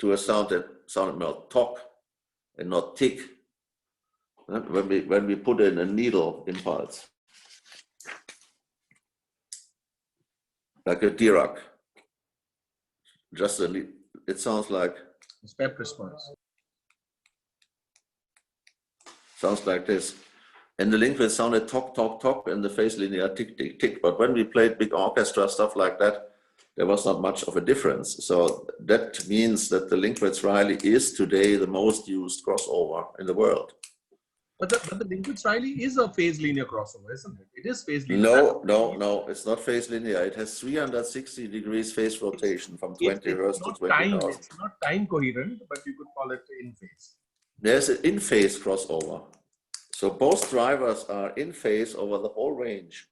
to a sound that sounded more talk and not tick. When we put in a needle impulse, like a Dirac, just it sounds like step response. Sounds like this. And the Linkwitz sounded talk, talk, talk, and the phase linear tick, tick, tick. But when we played big orchestra stuff like that, there was not much of a difference. So that means that the Linkwitz-Riley is today the most used crossover in the world. But the Linkwitz-Riley is a phase linear crossover, isn't it? It is phase linear. No, it's not phase linear. It has 360 degrees phase rotation from 20 hertz to 20,000. It's not time coherent, but you could call it in phase. There's an in-phase crossover. So both drivers are in phase over the whole range.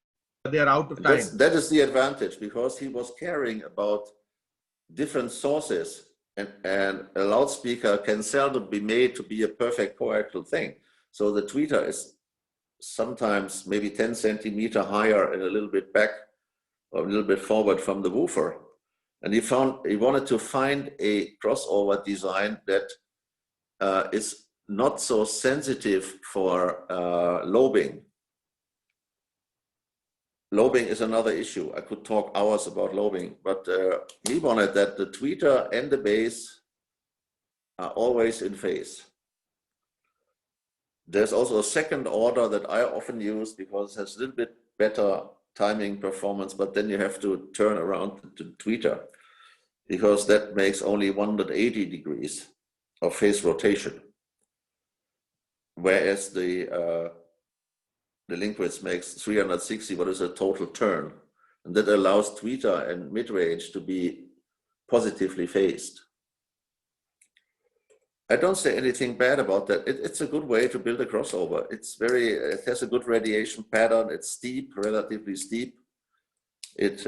They are out of time. That is the advantage, because he was caring about different sources, and a loudspeaker can seldom be made to be a perfect coaxial thing. So the tweeter is sometimes maybe 10 centimeter higher and a little bit back or a little bit forward from the woofer. And he wanted to find a crossover design that is not so sensitive for lobing. Lobing is another issue. I could talk hours about lobing, but he wanted that the tweeter and the bass are always in phase. There's also a second order that I often use because it has a little bit better timing performance, but then you have to turn around to tweeter because that makes only 180 degrees of phase rotation. Whereas the Linkwitz makes 360, what is a total turn. And that allows tweeter and mid-range to be positively phased. I don't say anything bad about that. It's a good way to build a crossover. It has a good radiation pattern. It's steep, relatively steep. It's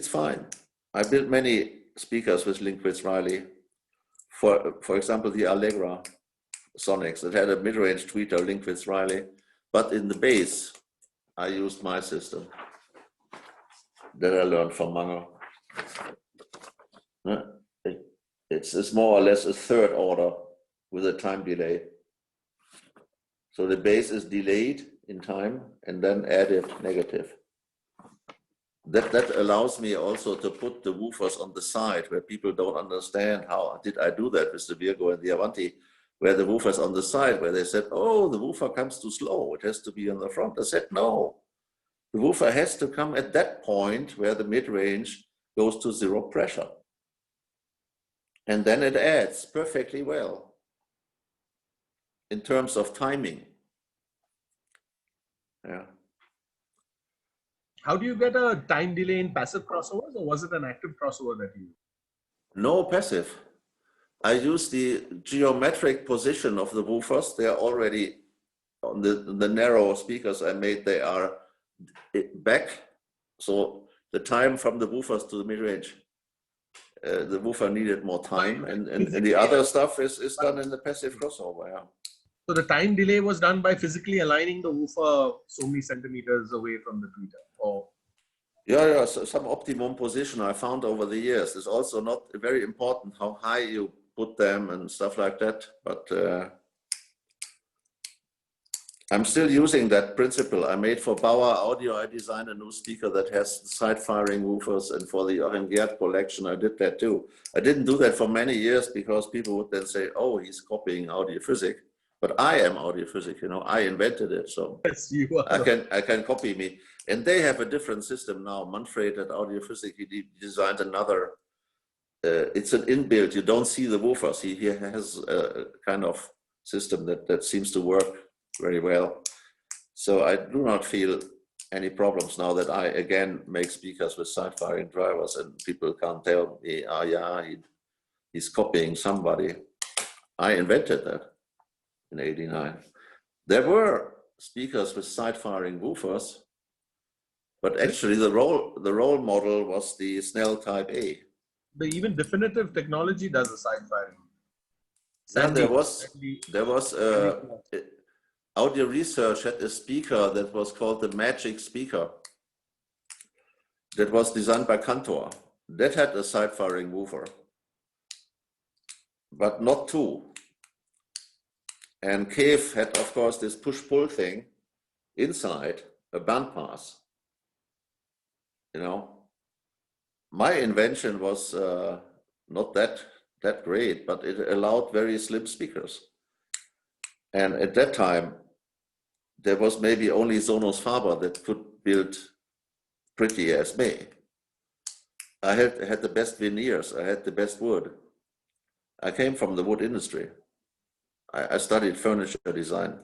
fine. I built many speakers with Linkwitz Riley. For example, the Allegra Sonics that had a mid-range tweeter, Linkwitz Riley, but in the bass, I used my system that I learned from Manger. It's more or less a third order with a time delay. So the bass is delayed in time and then added negative. That allows me also to put the woofers on the side where people don't understand how did I do that with the Virgo and the Avanti, where the woofers on the side where they said, oh, the woofer comes too slow, it has to be on the front. I said, no, the woofer has to come at that point where the mid-range goes to zero pressure. And then it adds perfectly well in terms of timing. Yeah. How do you get a time delay in passive crossovers, or was it an active crossover that you used? No passive. I use the geometric position of the woofers. They are already on the narrow speakers I made, they are back. So the time from the woofers to the mid-range, the woofer needed more time, and the other stuff is done in the passive crossover. Yeah. So the time delay was done by physically aligning the woofer so many centimeters away from the tweeter, or? Yeah, so some optimum position I found over the years. It's also not very important how high you put them and stuff like that, but I'm still using that principle. I made for Bauer Audio, I designed a new speaker that has side-firing woofers, and for the Joachim Gerhard collection, I did that too. I didn't do that for many years because people would then say, oh, he's copying Audiophysic, but I am Audiophysic, you know, I invented it, so Yes, you are. I can copy me. And they have a different system now. Manfred at Audiophysic, he designed another, it's an inbuilt, you don't see the woofers. He has a kind of system that seems to work very well. So I do not feel any problems now that I again make speakers with side-firing drivers and people can't tell me, oh yeah, he's copying somebody. I invented that in '89. There were speakers with side-firing woofers, but actually the role model was the Snell Type A. The even definitive technology does a side-firing. Then there was Audio Research had a speaker that was called the Magic Speaker that was designed by Cantor. That had a side-firing woofer, but not two. And Cave had, of course, this push-pull thing inside a bandpass. You know, my invention was not that great, but it allowed very slim speakers. And at that time, there was maybe only Sonos Faber that could build pretty as me. I had the best veneers, I had the best wood. I came from the wood industry. I studied furniture design.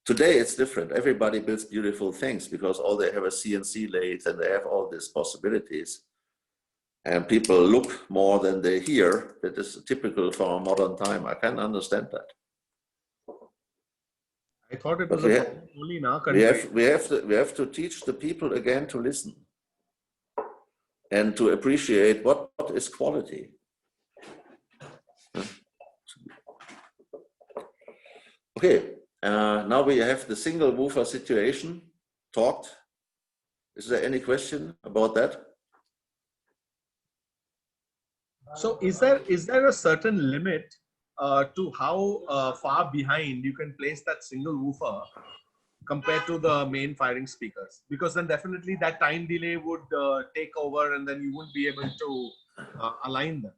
Today it's different. Everybody builds beautiful things because all they have a CNC lathe and they have all these possibilities. And people look more than they hear. That is typical for a modern time. I can understand that. I thought it was only in our country. country. We have to teach the people again to listen and to appreciate what is quality. Okay, now we have the single woofer situation talked. Is there any question about that? So is there a certain limit to how far behind you can place that single woofer compared to the main firing speakers? Because then definitely that time delay would take over and then you wouldn't be able to align them.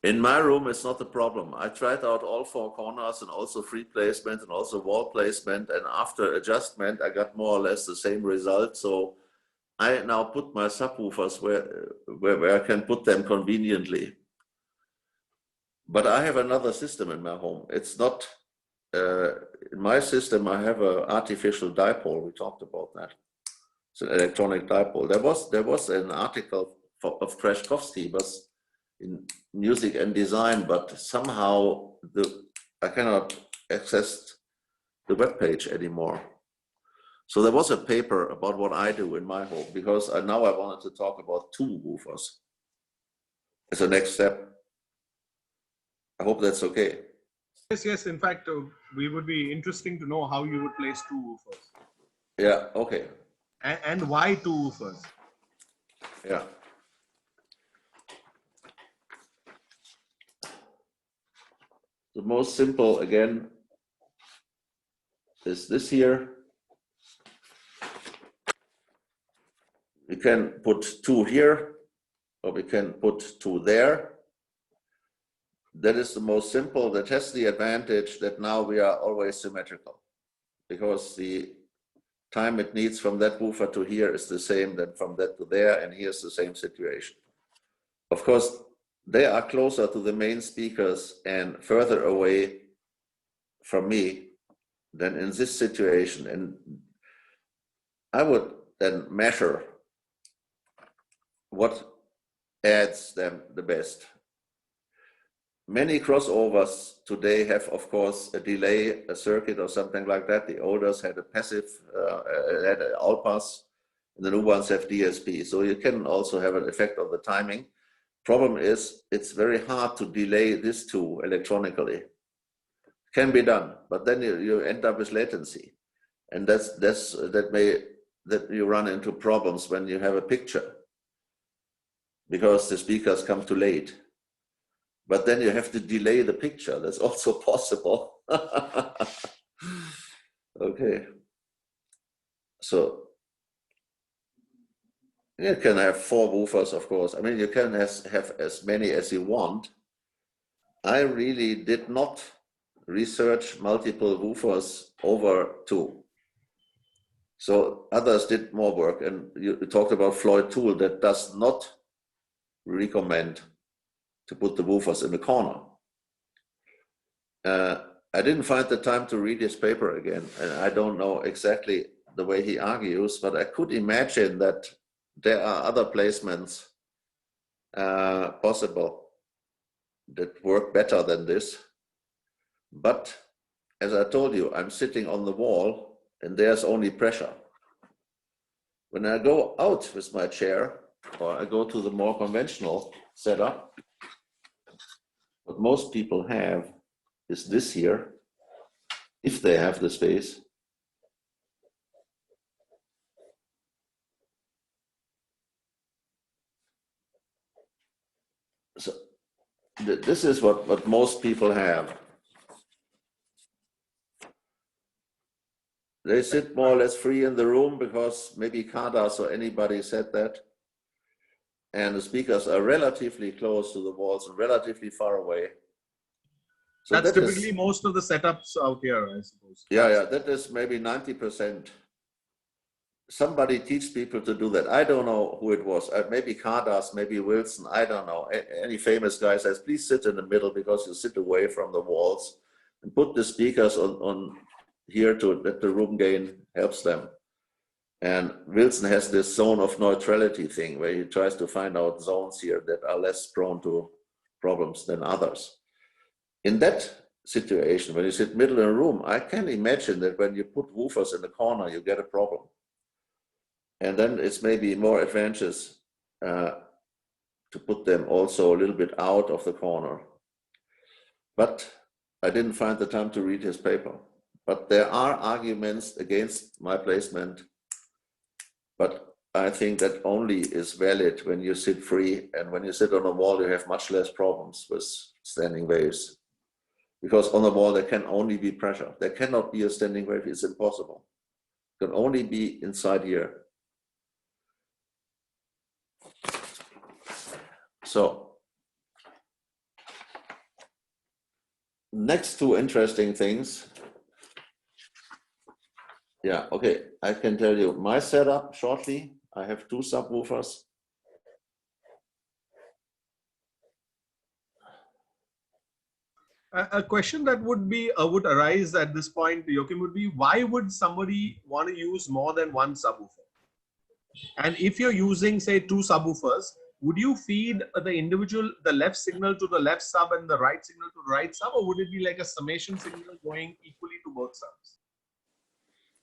In my room, it's not a problem. I tried out all 4 corners and also free placement and also wall placement. And after adjustment, I got more or less the same result. So I now put my subwoofers where I can put them conveniently. But I have another system in my home. It's not, in my system, I have an artificial dipole. We talked about that. It's an electronic dipole. There was an article of Trashkovsky, was in music and design, but somehow I cannot access the web page anymore. So there was a paper about what I do in my home, because now I wanted to talk about 2 woofers as a next step. I hope that's okay. Yes, yes. In fact, we would be interesting to know how you would place 2 woofers. Yeah, okay. And why 2 woofers? Yeah. The most simple, again, is this here. We can put 2 here, or we can put 2 there. That is the most simple. That has the advantage that now we are always symmetrical, because the time it needs from that woofer to here is the same than from that to there, and here's the same situation. Of course, they are closer to the main speakers and further away from me than in this situation. And I would then measure what adds them the best. Many crossovers today have, of course, a delay, a circuit or something like that. The oldest had a passive, had an all-pass, and the new ones have DSP. So you can also have an effect on the timing. Problem is, it's very hard to delay these 2 electronically. Can be done, but then you end up with latency. And that you run into problems when you have a picture, because the speakers come too late. But then you have to delay the picture. That's also possible. Okay. So you can have 4 woofers, of course. I mean, you can have as many as you want. I really did not research multiple woofers over 2. So others did more work. And you talked about Floyd Toole, that does not recommend to put the woofers in the corner. I didn't find the time to read his paper again, and I don't know exactly the way he argues, but I could imagine that there are other placements possible that work better than this. But as I told you, I'm sitting on the wall and there's only pressure. When I go out with my chair, or I go to the more conventional setup, what most people have is this here, if they have the space. So this is what most people have. They sit more or less free in the room because maybe Kadas or anybody said that. And the speakers are relatively close to the walls and relatively far away. So that's typically most of the setups out here, I suppose. Yeah, that is maybe 90%. Somebody teach people to do that. I don't know who it was. Maybe Kadas, maybe Wilson, I don't know. Any famous guy says, please sit in the middle because you sit away from the walls, and put the speakers on here to let the room gain helps them. And Wilson has this zone of neutrality thing where he tries to find out zones here that are less prone to problems than others. In that situation, when you sit middle in a room, I can imagine that when you put woofers in the corner, you get a problem. And then it's maybe more advantageous to put them also a little bit out of the corner. But I didn't find the time to read his paper. But there are arguments against my placement. But I think that only is valid when you sit free, and when you sit on a wall, you have much less problems with standing waves. Because on the wall, there can only be pressure. There cannot be a standing wave, it's impossible. It can only be inside here. So next two interesting things. Yeah, okay, I can tell you my setup shortly. I have two subwoofers. A question that would arise at this point, Joachim, would be why would somebody want to use more than one subwoofer? And if you're using, say, two subwoofers, would you feed the left signal to the left sub and the right signal to the right sub, or would it be like a summation signal going equally to both subs?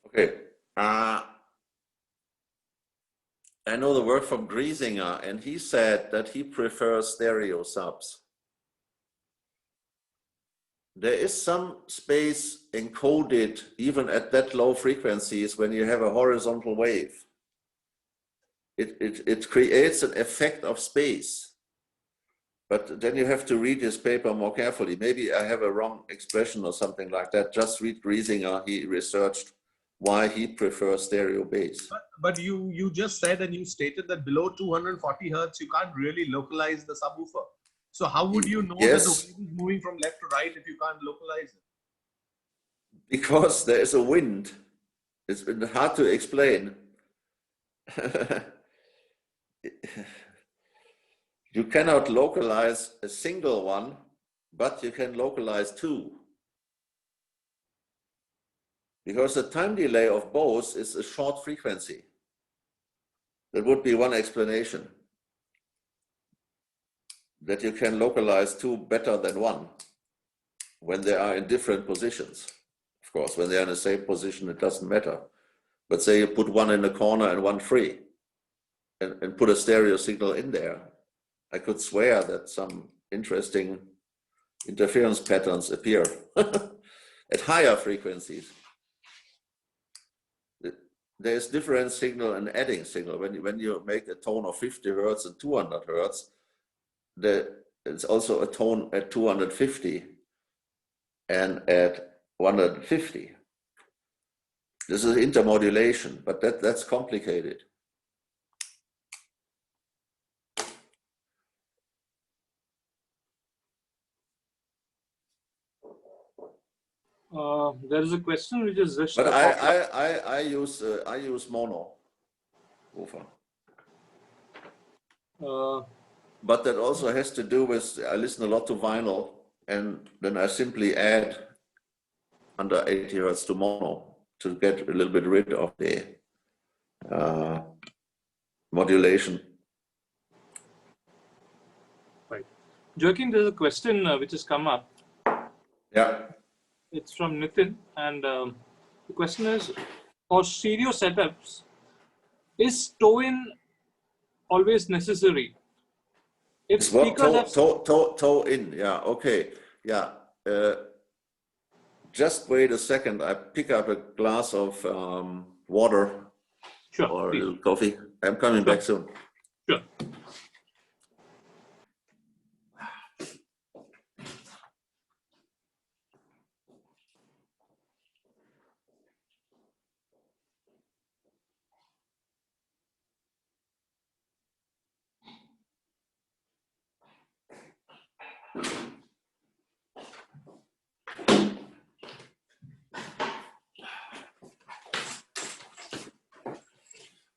Okay. I know the work from Griesinger, and he said that he prefers stereo subs. There is some space encoded even at that low frequencies when you have a horizontal wave. It creates an effect of space. But then you have to read his paper more carefully. Maybe I have a wrong expression or something like that. Just read Griesinger. He researched why he prefers stereo bass. But you just said and you stated that below 240 hertz, you can't really localize the subwoofer. So how would you know that the wave is moving from left to right if you can't localize it? Because there is a wind. It's been hard to explain. You cannot localize a single one, but you can localize two. Because the time delay of both is a short frequency. That would be one explanation. That you can localize two better than one when they are in different positions. Of course, when they are in the same position, it doesn't matter. But say you put one in the corner and one free, and put a stereo signal in there, I could swear that some interesting interference patterns appear at higher frequencies. There is different signal and adding signal. When you make a tone of 50 hertz and 200 hertz, there's also a tone at 250 and at 150. This is intermodulation, but that's complicated. There is a question which is just. But I use mono woofer. But that also has to do with I listen a lot to vinyl, and then I simply add under 80 hertz to mono to get a little bit rid of the modulation. Right. Joachim, there's a question which has come up. Yeah. It's from Nitin, and the question is, for stereo setups, is toe-in always necessary? If speakers have toe in, yeah, okay, yeah. Just wait a second. I pick up a glass of water or a little coffee. I'm coming back soon. Sure.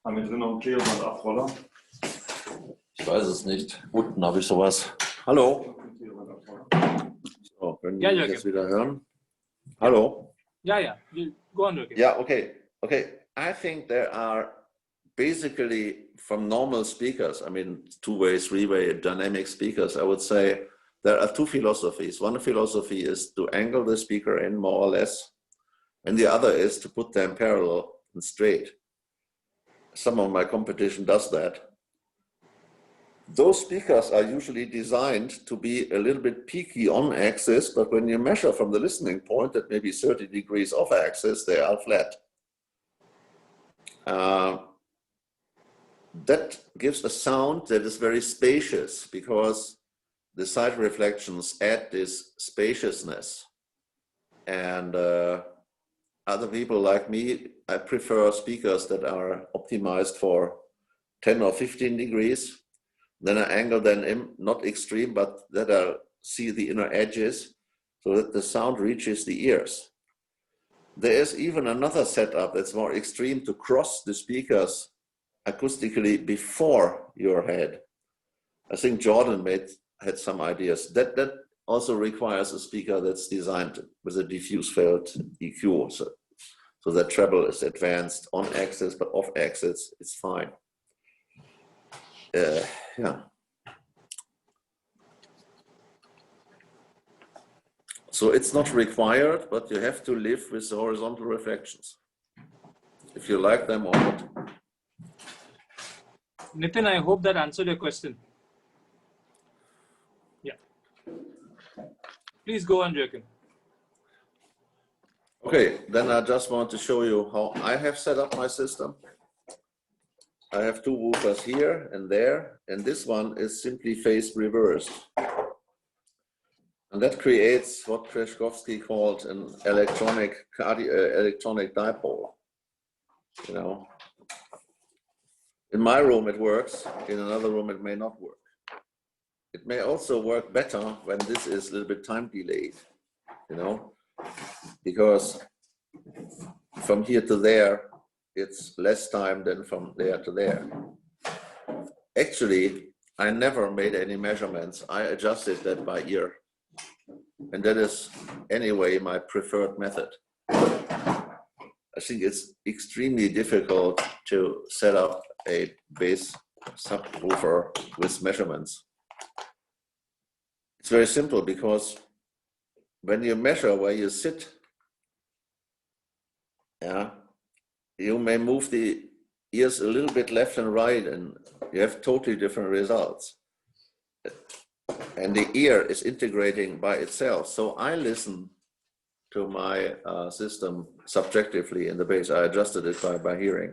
Haben wir drin noch einen Klebebandabroller? Ich weiß es nicht. Unten habe ich sowas. Hallo? So, können Sie mich jetzt wieder hören? Hallo? Yeah. Go on, Joachim. Yeah, okay. I think there are basically from normal speakers, I mean, two-way, three-way dynamic speakers, I would say there are two philosophies. One philosophy is to angle the speaker in more or less, and the other is to put them parallel and straight. Some of my competition does that. Those speakers are usually designed to be a little bit peaky on axis, but when you measure from the listening point at maybe 30 degrees off axis, they are flat. That gives a sound that is very spacious because the side reflections add this spaciousness. And other people like me, I prefer speakers that are optimized for 10 or 15 degrees. Then I angle them in, not extreme, but that I see the inner edges. so that the sound reaches the ears. There is even another setup that's more extreme, to cross the speakers acoustically before your head. I think Jordan had some ideas. That also requires a speaker that's designed with a diffuse field EQ, so that treble is advanced on axis, but off axis it's fine. Yeah. So it's not required, but you have to live with the horizontal reflections, if you like them or not. Nitin, I hope that answered your question. Yeah. Please go on, Joachim. Okay, then I just want to show you how I have set up my system. I have two woofers here and there, and this one is simply phase reversed. And that creates what Kreshkovsky called an electronic dipole. You know, in my room it works, in another room it may not work. It may also work better when this is a little bit time delayed, you know, because from here to there, it's less time than from there to there. Actually, I never made any measurements. I adjusted that by ear. And that is, anyway, my preferred method. I think it's extremely difficult to set up a bass subwoofer with measurements. It's very simple, because when you measure where you sit, yeah, you may move the ears a little bit left and right, and you have totally different results. And the ear is integrating by itself. So I listen to my system subjectively in the bass. I adjusted it by hearing.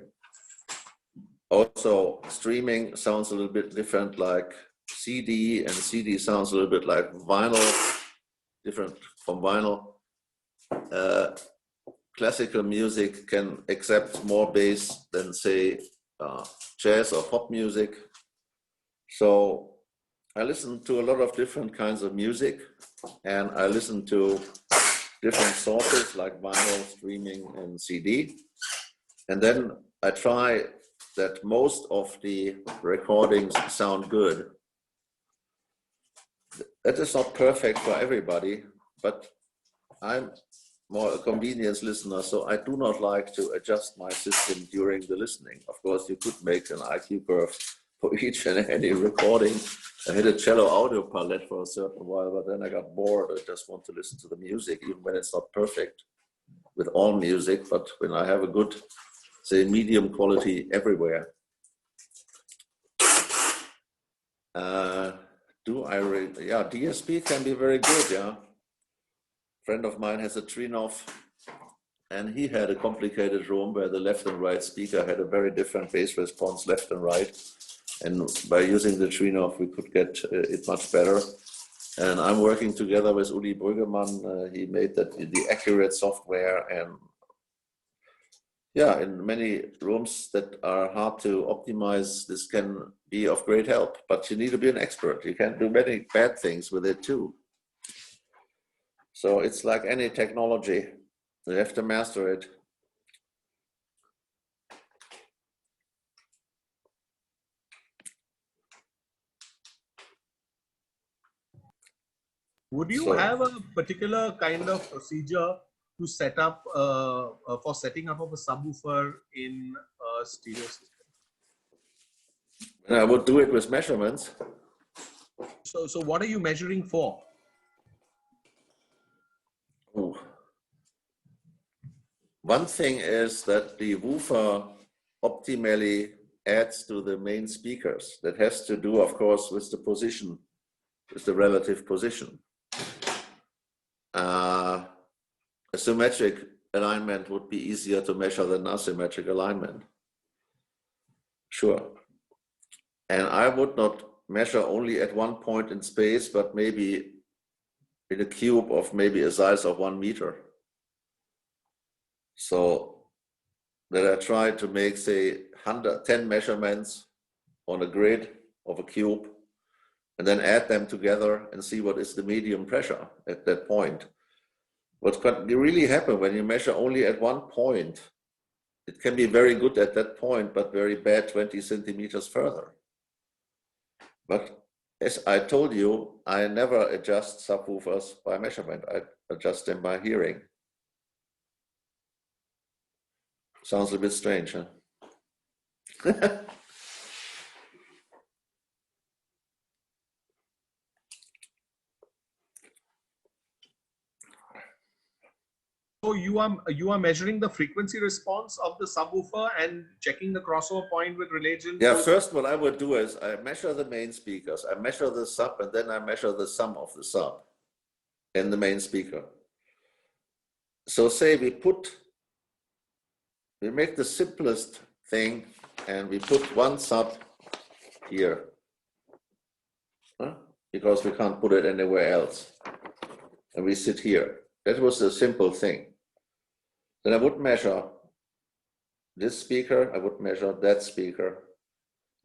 Also, streaming sounds a little bit different like CD, and CD sounds a little bit like vinyl, different from vinyl. Classical music can accept more bass than, say, jazz or pop music. So I listen to a lot of different kinds of music, and I listen to different sources like vinyl, streaming, and CD. And then I try that most of the recordings sound good. That is not perfect for everybody, but I'm more a convenience listener, so I do not like to adjust my system during the listening. Of course, you could make an IQ curve for each and any recording. I had a cello audio palette for a certain while, but then I got bored. I just want to listen to the music, even when it's not perfect with all music, but when I have a good, say, medium quality everywhere. Yeah, DSP can be very good, yeah. Friend of mine has a Trinov, and he had a complicated room where the left and right speaker had a very different bass response, left and right. And by using the Trinov, we could get it much better. And I'm working together with Uli Brüggemann. He made that the accurate software, and yeah, in many rooms that are hard to optimize, this can be of great help, but you need to be an expert. You can't do many bad things with it too. So it's like any technology, you have to master it. Would you have a particular kind of procedure to set up for setting up of a subwoofer in a stereo system? I would do it with measurements. So what are you measuring for? Ooh. One thing is that the woofer optimally adds to the main speakers. That has to do, of course, with the position, with the relative position. A symmetric alignment would be easier to measure than asymmetric alignment. Sure. And I would not measure only at one point in space, but maybe in a cube of maybe a size of 1 meter. So that I try to make, say, 110 measurements on a grid of a cube, and then add them together and see what is the medium pressure at that point. What can really happen when you measure only at one point, it can be very good at that point, but very bad 20 centimeters further. But as I told you, I never adjust subwoofers by measurement. I adjust them by hearing. Sounds a bit strange, huh? So you are measuring the frequency response of the subwoofer and checking the crossover point with relation. Yeah, first what I would do is I measure the main speakers, I measure the sub, and then I measure the sum of the sub in the main speaker. So say we make the simplest thing and we put one sub here, huh? Because we can't put it anywhere else. And we sit here. That was a simple thing. Then I would measure this speaker, I would measure that speaker.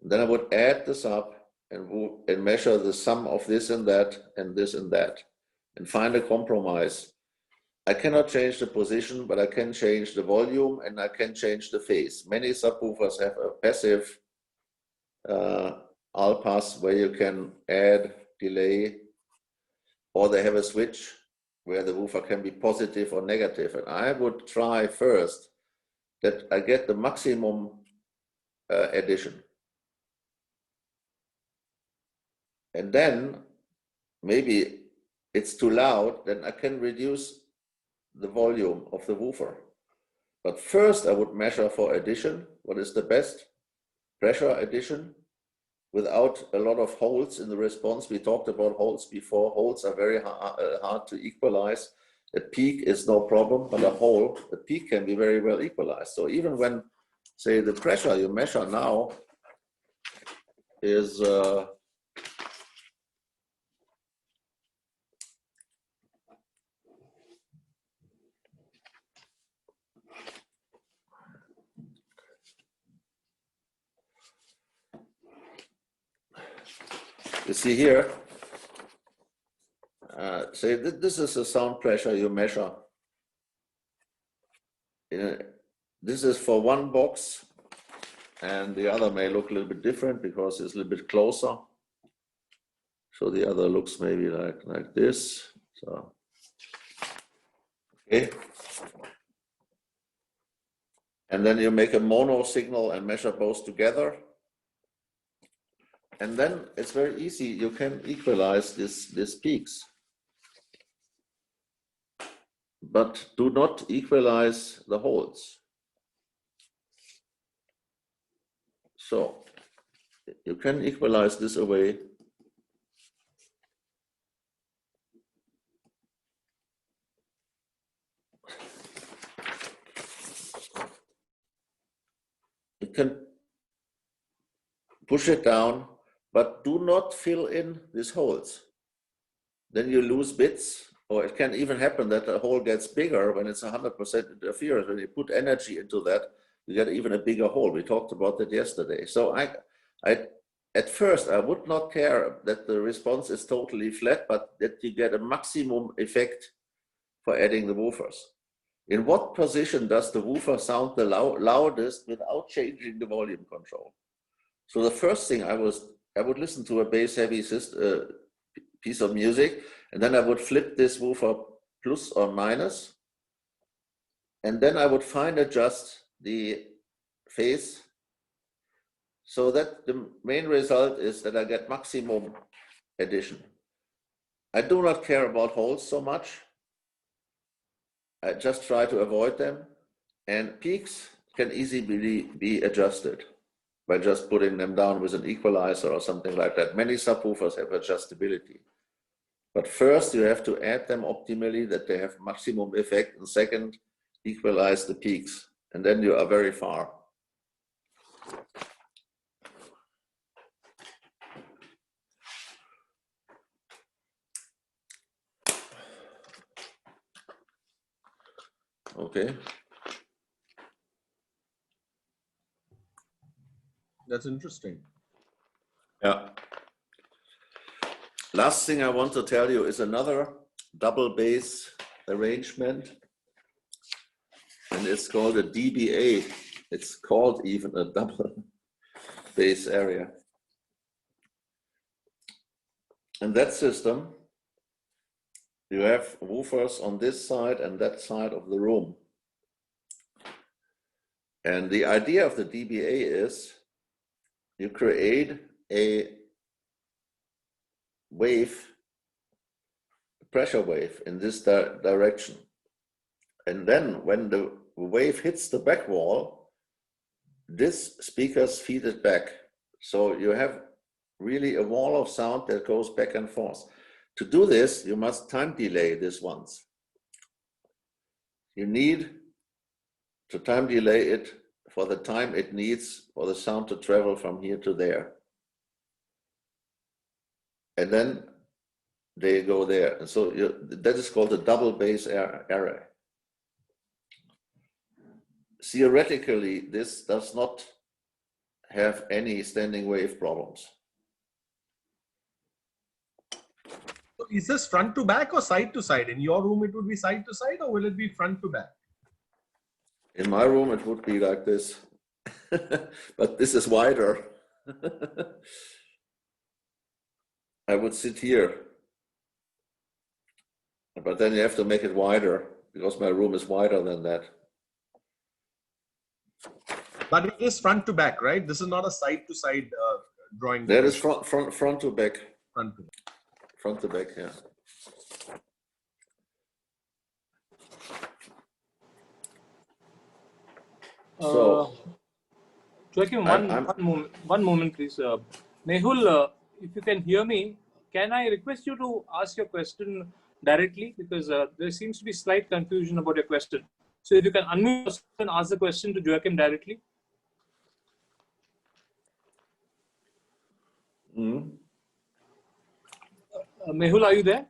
Then I would add the sub and measure the sum of this and that and this and that and find a compromise. I cannot change the position, but I can change the volume and I can change the phase. Many subwoofers have a passive all pass where you can add, delay, or they have a switch where the woofer can be positive or negative. And I would try first that I get the maximum addition. And then maybe it's too loud, then I can reduce the volume of the woofer. But first I would measure for addition, what is the best pressure addition without a lot of holes in the response. We talked about holes before. Holes are very hard to equalize. A peak is no problem, but a peak can be very well equalized. So even when, say, the pressure you measure now is you see here, say this is the sound pressure you measure. This is for one box, and the other may look a little bit different because it's a little bit closer. So the other looks maybe like this. So, okay. And then you make a mono signal and measure both together. And then it's very easy. You can equalize these peaks. But do not equalize the holes. So you can equalize this away. You can push it down, but do not fill in these holes. Then you lose bits, or it can even happen that the hole gets bigger when it's 100% interference. When you put energy into that, you get even a bigger hole. We talked about that yesterday. So at first, I would not care that the response is totally flat, but that you get a maximum effect for adding the woofers. In what position does the woofer sound the loudest without changing the volume control? So the first thing I would listen to a bass heavy piece of music, and then I would flip this woofer plus or minus, and then I would fine adjust the phase so that the main result is that I get maximum addition. I do not care about holes so much. I just try to avoid them, and peaks can easily be adjusted by just putting them down with an equalizer or something like that. Many subwoofers have adjustability. But first, you have to add them optimally that they have maximum effect, and second, equalize the peaks, and then you are very far. Okay. That's interesting. Yeah. Last thing I want to tell you is another double bass arrangement, and it's called a DBA. It's called even a double bass area. In that system, you have woofers on this side and that side of the room. And the idea of the DBA is you create a wave, a pressure wave in this direction. And then when the wave hits the back wall, this speakers feed it back. So you have really a wall of sound that goes back and forth. To do this, you must time delay this once. You need to time delay it for the time it needs for the sound to travel from here to there. And then they go there. And so that is called a double bass array. Theoretically, this does not have any standing wave problems. So is this front to back or side to side? In your room, it would be side to side, or will it be front to back? In my room, it would be like this, but this is wider. I would sit here, but then you have to make it wider because my room is wider than that. But it is front to back, right? This is not a side to side drawing. That is front to back. Front to back. Front to back, yeah. So, Joachim, one moment, please. Mehul, if you can hear me, can I request you to ask your question directly? Because there seems to be slight confusion about your question. So if you can unmute yourself and ask the question to Joachim directly. Mehul, are you there?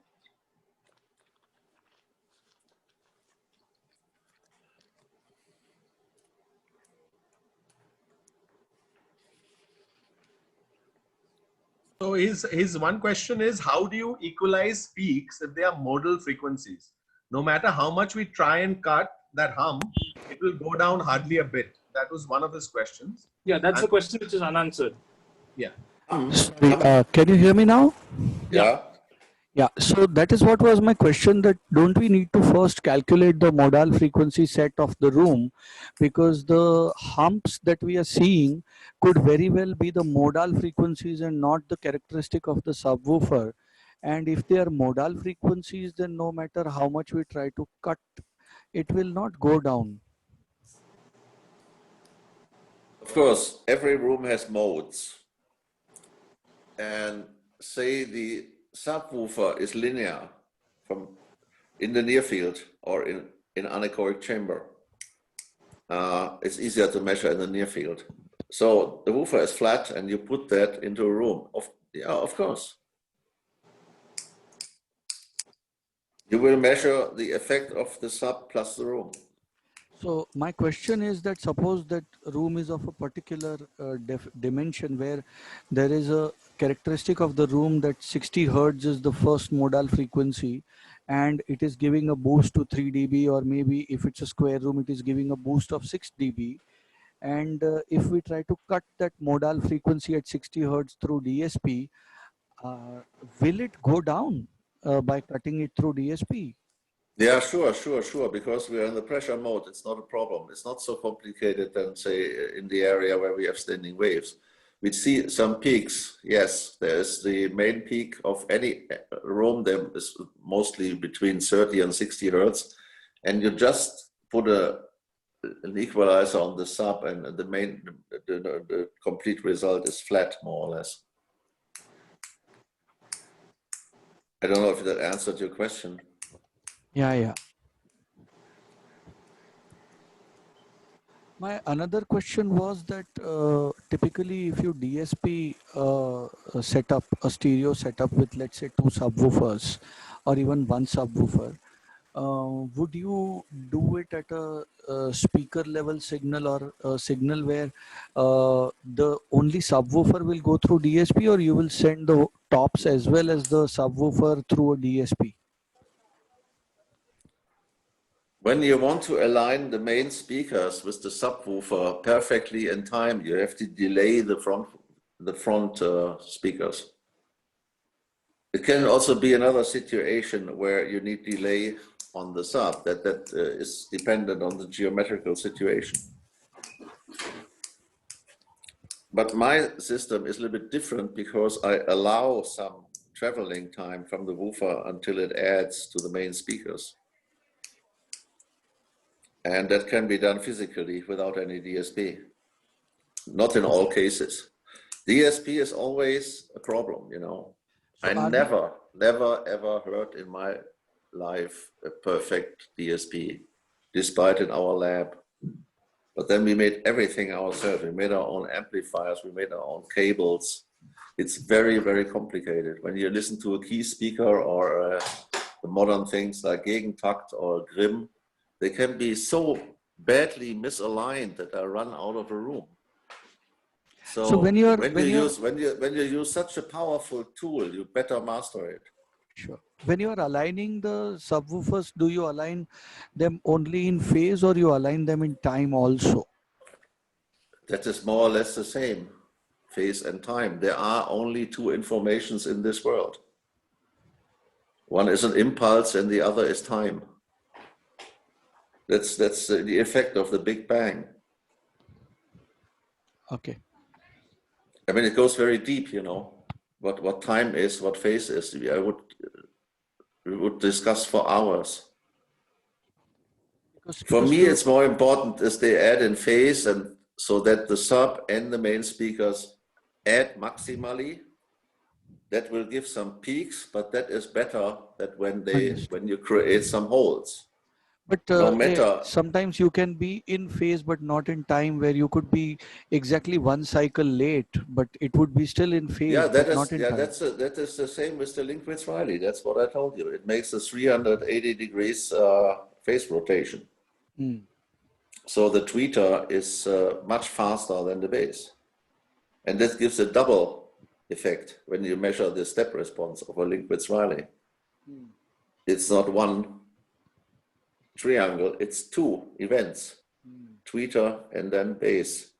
So his one question is, how do you equalize peaks if they are modal frequencies? No matter how much we try and cut that hum, it will go down hardly a bit. That was one of his questions. Yeah, that's a question which is unanswered. Yeah. Sorry, can you hear me now? yeah. Yeah, so that is what was my question, that don't we need to first calculate the modal frequency set of the room, because the humps that we are seeing could very well be the modal frequencies and not the characteristic of the subwoofer. And if they are modal frequencies, then no matter how much we try to cut, it will not go down. Of course, every room has modes. And say the subwoofer is linear from in the near field or in anechoic chamber. It's easier to measure in the near field. So the woofer is flat and you put that into a room. Of course. You will measure the effect of the sub plus the room. So my question is that suppose that room is of a particular dimension where there is a characteristic of the room that 60 Hertz is the first modal frequency and it is giving a boost to 3 dB, or maybe if it's a square room, it is giving a boost of 6 dB. And if we try to cut that modal frequency at 60 Hertz through DSP, will it go down by cutting it through DSP? Yeah, sure, because we are in the pressure mode. It's not a problem. It's not so complicated than, say, in the area where we have standing waves. We see some peaks. Yes, there's the main peak of any room. There is mostly between 30 and 60 Hertz. And you just put an equalizer on the sub, and the complete result is flat, more or less. I don't know if that answered your question. Yeah. My another question was that typically if you DSP set up a stereo setup with, let's say, 2 subwoofers or even 1 subwoofer, would you do it at a speaker level signal or a signal where the only subwoofer will go through DSP, or you will send the tops as well as the subwoofer through a DSP? When you want to align the main speakers with the subwoofer perfectly in time, you have to delay the front speakers. It can also be another situation where you need delay on the sub that is dependent on the geometrical situation. But my system is a little bit different because I allow some traveling time from the woofer until it adds to the main speakers. And that can be done physically without any DSP. Not in all cases. DSP is always a problem, you know. So I never ever heard in my life a perfect DSP, despite in our lab. But then we made everything ourselves. We made our own amplifiers, we made our own cables. It's very, very complicated. When you listen to a key speaker or the modern things like Gegentakt or Grimm, they can be so badly misaligned that I run out of a room. So when you use such a powerful tool, you better master it. Sure. When you are aligning the subwoofers, do you align them only in phase or you align them in time also? That is more or less the same, phase and time. There are only two informations in this world. One is an impulse and the other is time. That's the effect of the Big Bang. Okay. I mean, it goes very deep, you know, what time is, what phase is. We would discuss for hours. For me, it's more important is they add in phase, and so that the sub and the main speakers add maximally. That will give some peaks, but that is better that when you create some holes. But no matter, sometimes you can be in phase but not in time, where you could be exactly one cycle late, but it would be still in phase. Yeah, that not in time. that is the same with the link with Riley. That's what I told you. It makes a 380 degrees phase rotation. So the tweeter is much faster than the bass, and that gives a double effect when you measure the step response of a link with Riley. It's not one triangle, it's two events, tweeter and then bass.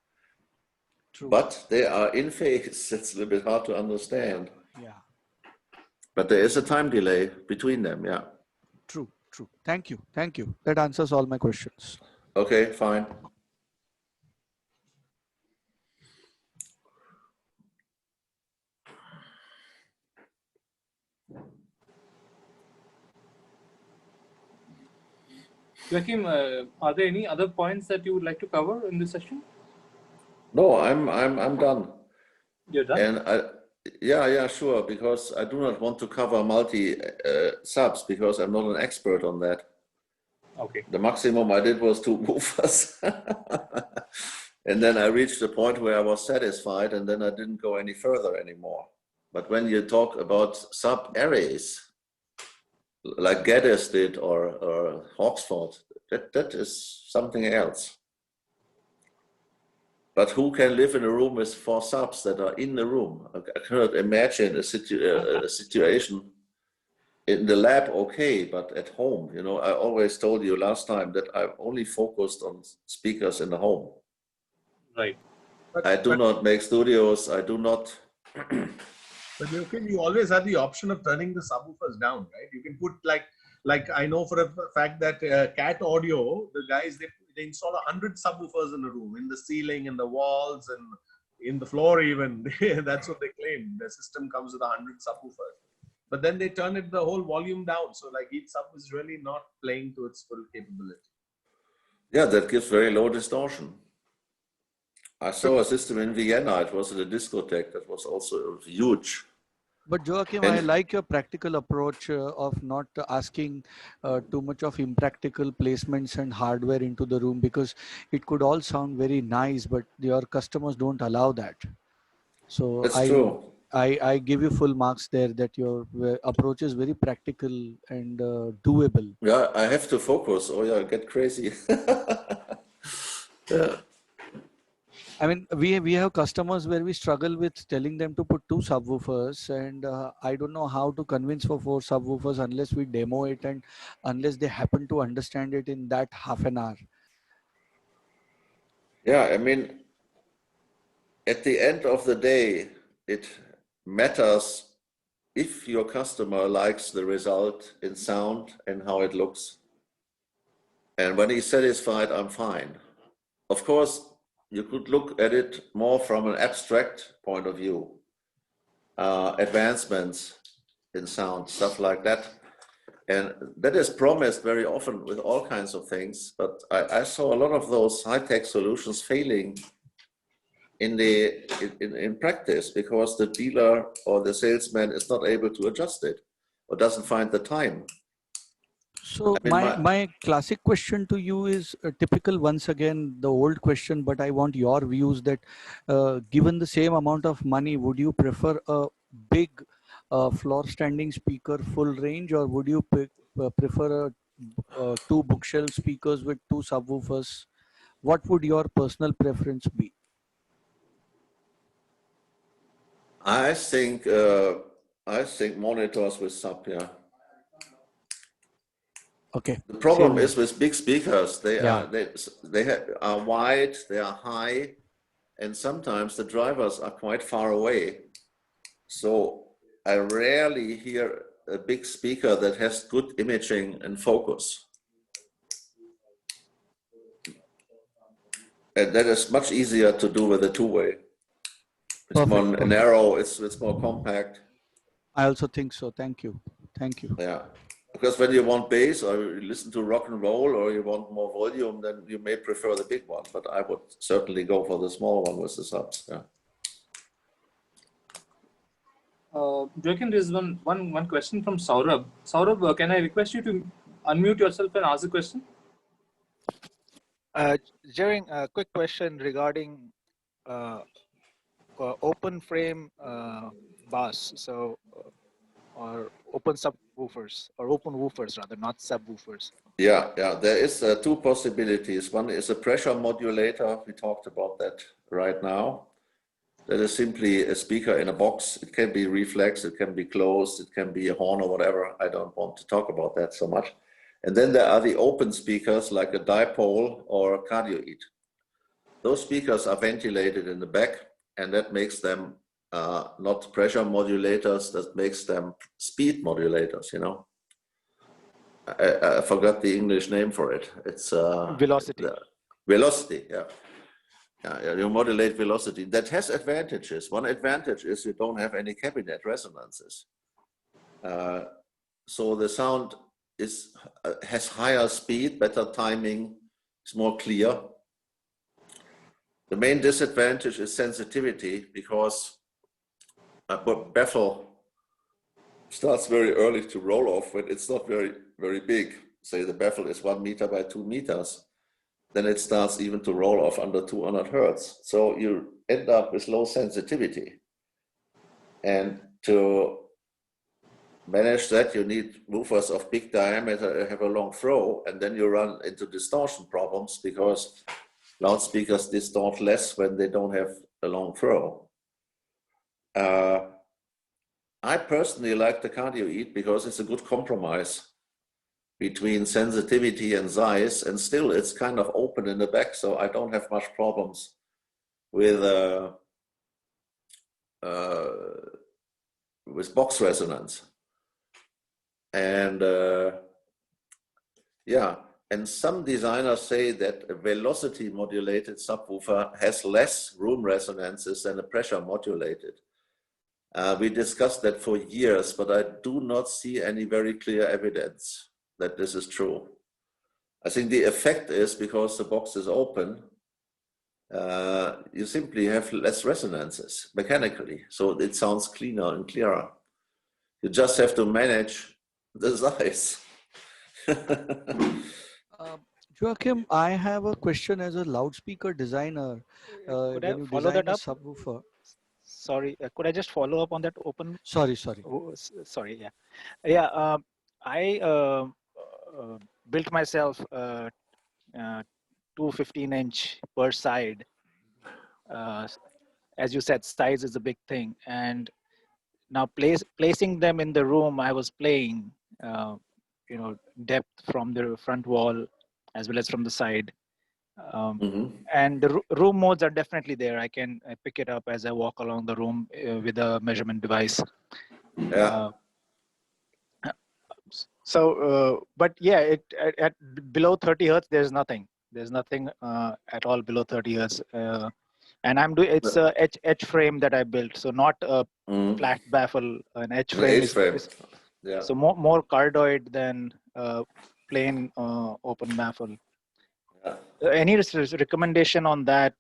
True. But they are in phase. It's a little bit hard to understand. Yeah. But there is a time delay between them, yeah. True. Thank you. That answers all my questions. Okay, fine. Joachim, are there any other points that you would like to cover in this session? No, I'm done. You're done? And yeah, sure, because I do not want to cover multi subs because I'm not an expert on that. Okay. The maximum I did was 2 woofers. And then I reached the point where I was satisfied, and then I didn't go any further anymore. But when you talk about sub arrays, like Geddes did or Hawksford, that is something else. But who can live in a room with 4 subs that are in the room? I cannot imagine a situation in the lab, okay, but at home, you know, I always told you last time that I've only focused on speakers in the home. Right. I do not make studios, I do not. But you always have the option of turning the subwoofers down, right? You can put like I know for a fact that Cat Audio, the guys, they install 100 subwoofers in a room, in the ceiling, in the walls, and in the floor even. That's what they claim. The system comes with 100 subwoofers. But then they turn the whole volume down. So like each sub is really not playing to its full capability. Yeah, that gives very low distortion. I saw a system in Vienna, it was at a discotheque, that was also huge. But Joachim, I like your practical approach of not asking too much of impractical placements and hardware into the room, because it could all sound very nice, but your customers don't allow that. So that's true. I give you full marks there that your approach is very practical and doable. Yeah, I have to focus or I get crazy. Yeah. I mean, we have customers where we struggle with telling them to put 2 subwoofers, and I don't know how to convince for 4 subwoofers unless we demo it and unless they happen to understand it in that half an hour. Yeah, I mean, at the end of the day, it matters if your customer likes the result in sound and how it looks. And when he's satisfied, I'm fine. Of course, you could look at it more from an abstract point of view. Advancements in sound, stuff like that. And that is promised very often with all kinds of things. But I saw a lot of those high-tech solutions failing in practice because the dealer or the salesman is not able to adjust it or doesn't find the time. So I mean, my classic question to you is typical, once again, the old question, but I want your views that given the same amount of money, would you prefer a big floor standing speaker full range, or would you prefer 2 bookshelf speakers with 2 subwoofers? What would your personal preference be? I think monitors with sub, yeah. Okay. The problem Same is with big speakers, they are wide, they are high, and sometimes the drivers are quite far away. So I rarely hear a big speaker that has good imaging and focus. And that is much easier to do with a two-way. It's more narrow, it's more compact. I also think so. Thank you. Thank you. Yeah. Because when you want bass or you listen to rock and roll or you want more volume, then you may prefer the big one. But I would certainly go for the small one with the subs. Yeah. Joachim, there is one question from Saurabh. Saurabh, can I request you to unmute yourself and ask the question? During a quick question regarding open frame bass, so or open subwoofers or open woofers rather, not subwoofers. Yeah, there is 2 possibilities. One is a pressure modulator. We talked about that right now. That is simply a speaker in a box. It can be reflex, it can be closed, it can be a horn or whatever. I don't want to talk about that so much. And then there are the open speakers like a dipole or a cardioid. Those speakers are ventilated in the back, and that makes them not pressure modulators, that makes them speed modulators, you know. I forgot the English name for it. It's velocity. Velocity, yeah. Yeah, you modulate velocity. That has advantages. One advantage is you don't have any cabinet resonances. So the sound has higher speed, better timing, it's more clear. The main disadvantage is sensitivity because a baffle starts very early to roll off when it's not very, very big. Say the baffle is 1 meter by 2 meters. Then it starts even to roll off under 200 hertz. So you end up with low sensitivity. And to manage that, you need woofers of big diameter, have a long throw, and then you run into distortion problems because loudspeakers distort less when they don't have a long throw. I personally like the cardioid because it's a good compromise between sensitivity and size, and still it's kind of open in the back, so I don't have much problems with box resonance. And yeah, and some designers say that a velocity modulated subwoofer has less room resonances than a pressure modulated. We discussed that for years, but I do not see any very clear evidence that this is true. I think the effect is because the box is open, you simply have less resonances mechanically, so it sounds cleaner and clearer. You just have to manage the size. Joachim, I have a question as a loudspeaker designer. Could I when you follow design that a up? subwoofer. Sorry, could I just follow up on that open? Sorry. Oh, sorry, yeah. Yeah, I built myself 2 15-inch per side as you said, size is a big thing. And now placing them in the room I was playing, you know, depth from the front wall as well as from the side. And the room modes are definitely there. I pick it up as I walk along the room with a measurement device. Yeah. But yeah, at below 30 hertz, there's nothing. There's nothing at all below 30 hertz. And it's a H frame that I built, so not a flat baffle. An H frame is yeah. So more cardioid than plain open baffle. Yeah. Any recommendation on that?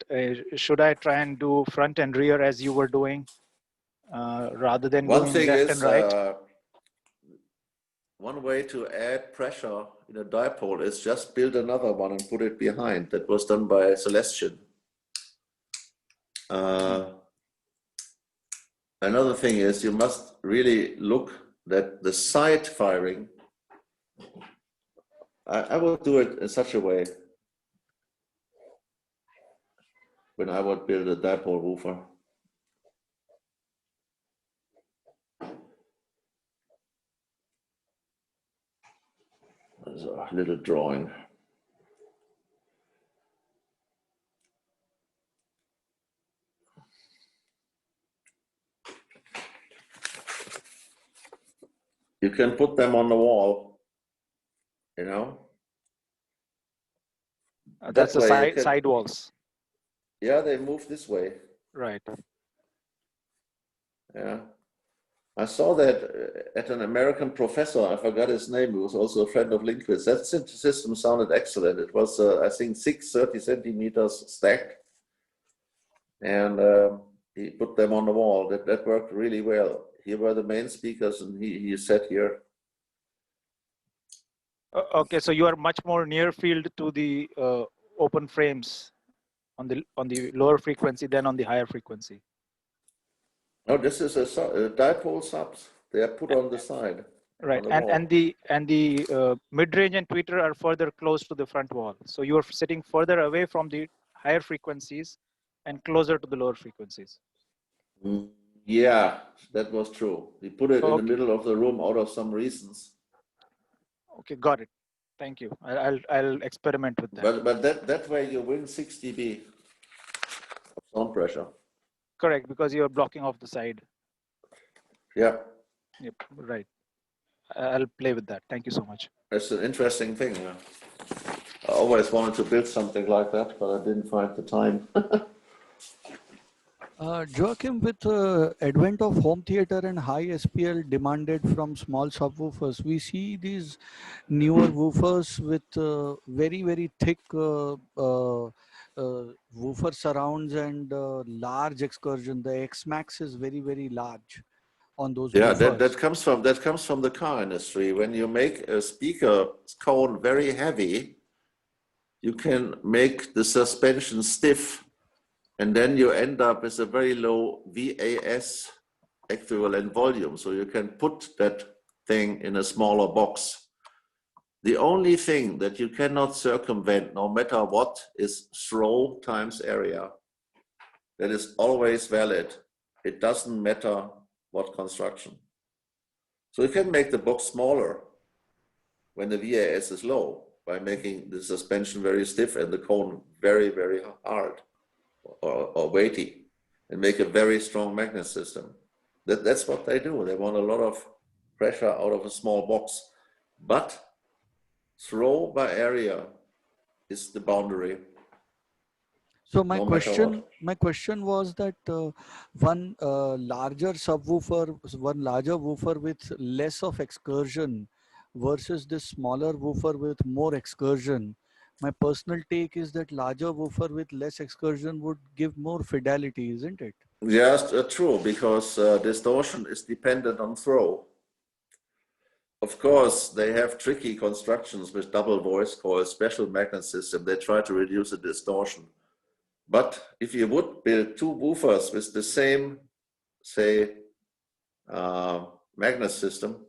Should I try and do front and rear as you were doing, rather than One doing thing left is, and right? one way to add pressure in a dipole is just build another one and put it behind. That was done by Celestian. Another thing is you must really look that the side firing, I would do it in such a way when I would build a dipole woofer. There's a little drawing. You can put them on the wall, you know. That's the side walls. Yeah, they move this way. Right. Yeah. I saw that at an American professor, I forgot his name, he was also a friend of Lindquist. That system sounded excellent. It was, I think, 30 centimeters stacked. And he put them on the wall. That worked really well. Here were the main speakers, and he sat here. Okay, so you are much more near field to the open frames on the lower frequency than on the higher frequency. No, this is a dipole subs. They are put on the side. Right, and the mid-range and tweeter are further close to the front wall. So you are sitting further away from the higher frequencies and closer to the lower frequencies. Yeah, that was true. We put it in the middle of the room out of some reasons. Okay, got it. Thank you. I'll experiment with that. But that way you win 6 dB of sound pressure. Correct, because you are blocking off the side. Yeah. Yep, right. I'll play with that. Thank you so much. It's an interesting thing. Yeah. I always wanted to build something like that, but I didn't find the time. Joachim, with the advent of home theater and high SPL demanded from small subwoofers, we see these newer woofers with very, very thick woofer surrounds and large excursion. The X-Max is very, very large on those woofers. that comes from the car industry. When you make a speaker cone very heavy, you can make the suspension stiff, and then you end up with a very low VAS equivalent volume. So you can put that thing in a smaller box. The only thing that you cannot circumvent, no matter what, is throw times area. That is always valid. It doesn't matter what construction. So you can make the box smaller when the VAS is low by making the suspension very stiff and the cone very, very hard or weighty, and make a very strong magnet system. That's what they do. They want a lot of pressure out of a small box. But throw by area is the boundary. So my question was that one larger subwoofer, one larger woofer with less of excursion versus this smaller woofer with more excursion. My personal take is that larger woofer with less excursion would give more fidelity, isn't it? Yes, true, because distortion is dependent on throw. Of course, they have tricky constructions with double voice coil, special magnet system. They try to reduce the distortion. But if you would build two woofers with the same, say, magnet system,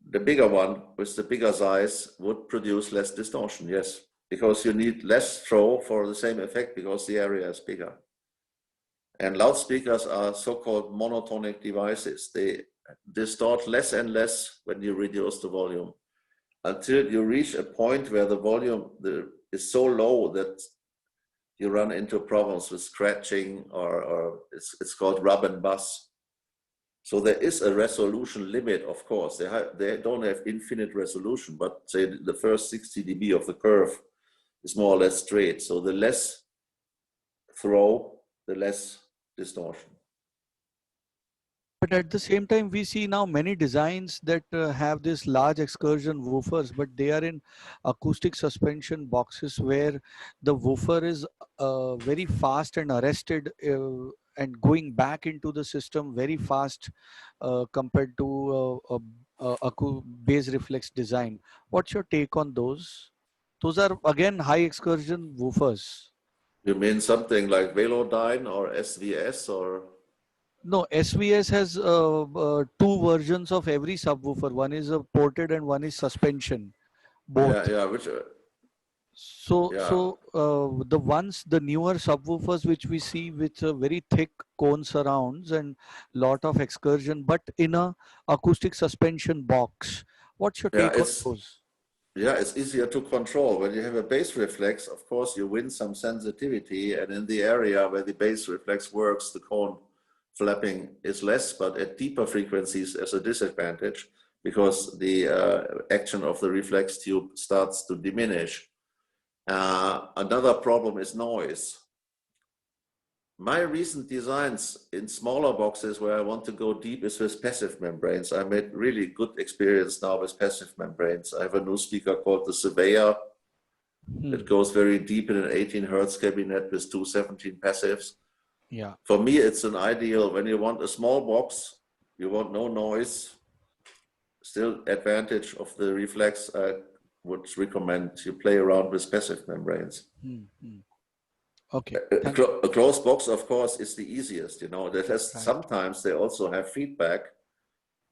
the bigger one with the bigger size would produce less distortion, yes. Because you need less throw for the same effect because the area is bigger. And loudspeakers are so-called monotonic devices. They distort less and less when you reduce the volume, until you reach a point where the volume is so low that you run into problems with scratching, or it's called rub and buzz. So there is a resolution limit, of course. They don't have infinite resolution, but say the first 60 dB of the curve is more or less straight. So the less throw, the less distortion. But at the same time, we see now many designs that have this large excursion woofers, but they are in acoustic suspension boxes where the woofer is very fast and arrested and going back into the system very fast compared to bass reflex design. What's your take on those? Those are again high excursion woofers. You mean something like Velodyne or SVS or? No, SVS has two versions of every subwoofer. One is a ported and one is suspension, both. Yeah, which, So, yeah. the newer subwoofers which we see with very thick cone surrounds and lot of excursion, but in a acoustic suspension box. What's your take on those? Yeah, it's easier to control. When you have a bass reflex, of course, you win some sensitivity, and in the area where the bass reflex works, the cone flapping is less, but at deeper frequencies as a disadvantage, because the action of the reflex tube starts to diminish. Another problem is noise. My recent designs in smaller boxes where I want to go deep is with passive membranes. I made really good experience now with passive membranes. I have a new speaker called the Surveyor. It goes very deep in an 18 Hertz cabinet with 217 passives. Yeah. For me, it's an ideal when you want a small box, you want no noise, still advantage of the reflex. I would recommend you play around with passive membranes. Okay. A closed box, of course, is the easiest, you know. That has sometimes they also have feedback,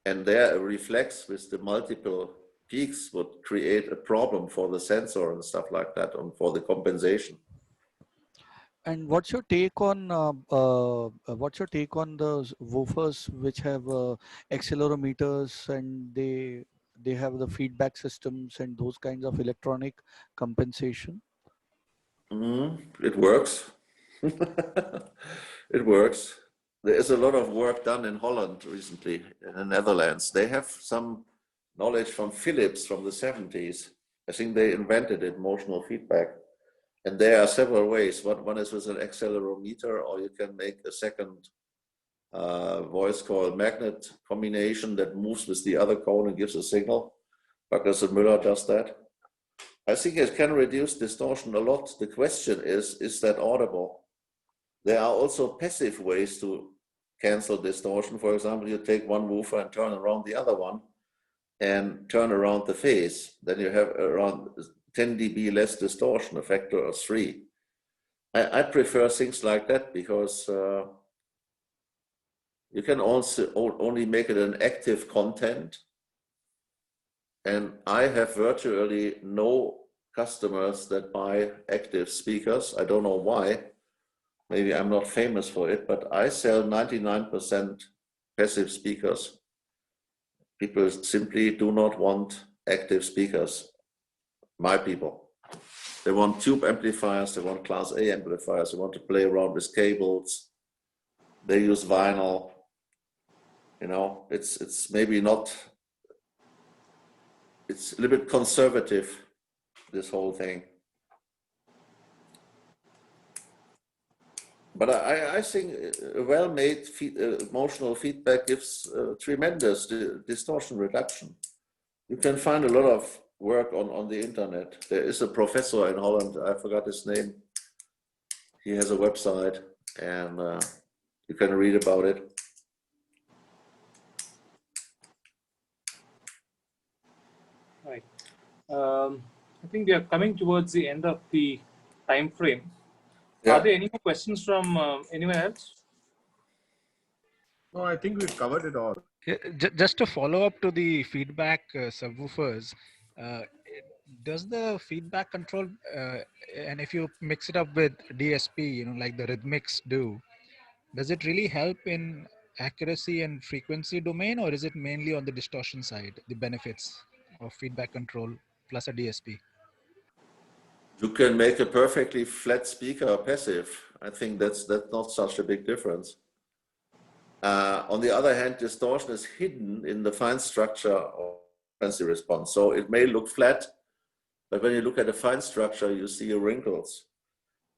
and there a reflex with the multiple peaks would create a problem for the sensor and stuff like that, and for the compensation. And what's your take on the woofers which have accelerometers and they have the feedback systems and those kinds of electronic compensation? It works. It works. There is a lot of work done in Holland recently, in the Netherlands. They have some knowledge from Philips from the 70s. I think they invented it, motional feedback. And there are several ways. One is with an accelerometer, or you can make a second voice coil magnet combination that moves with the other cone and gives a signal. Buckers and Müller does that. I think it can reduce distortion a lot. The question is that audible? There are also passive ways to cancel distortion. For example, you take one woofer and turn around the other one and turn around the phase. Then you have around 10 dB less distortion, a factor of 3. I prefer things like that because you can also only make it an active content. And I have virtually no customers that buy active speakers. I don't know why. Maybe I'm not famous for it, but I sell 99% passive speakers. People simply do not want active speakers. My people. They want tube amplifiers, they want Class A amplifiers, they want to play around with cables. They use vinyl. You know, it's maybe not, it's a little bit conservative, this whole thing. But I think a well-made emotional feedback gives tremendous distortion reduction. You can find a lot of work on the internet. There is a professor in Holland, I forgot his name. He has a website and you can read about it. Right. I think we are coming towards the end of the time frame. Yeah. Are there any more questions from anyone else? No, I think we've covered it all. Yeah, just to follow up to the feedback subwoofers, does the feedback control, and if you mix it up with DSP, you know, like the Rhythmics do, does it really help in accuracy and frequency domain, or is it mainly on the distortion side, the benefits of feedback control plus a DSP? You can make a perfectly flat speaker passive. I think that's not such a big difference. On the other hand, distortion is hidden in the fine structure of frequency response. So it may look flat, but when you look at the fine structure, you see wrinkles.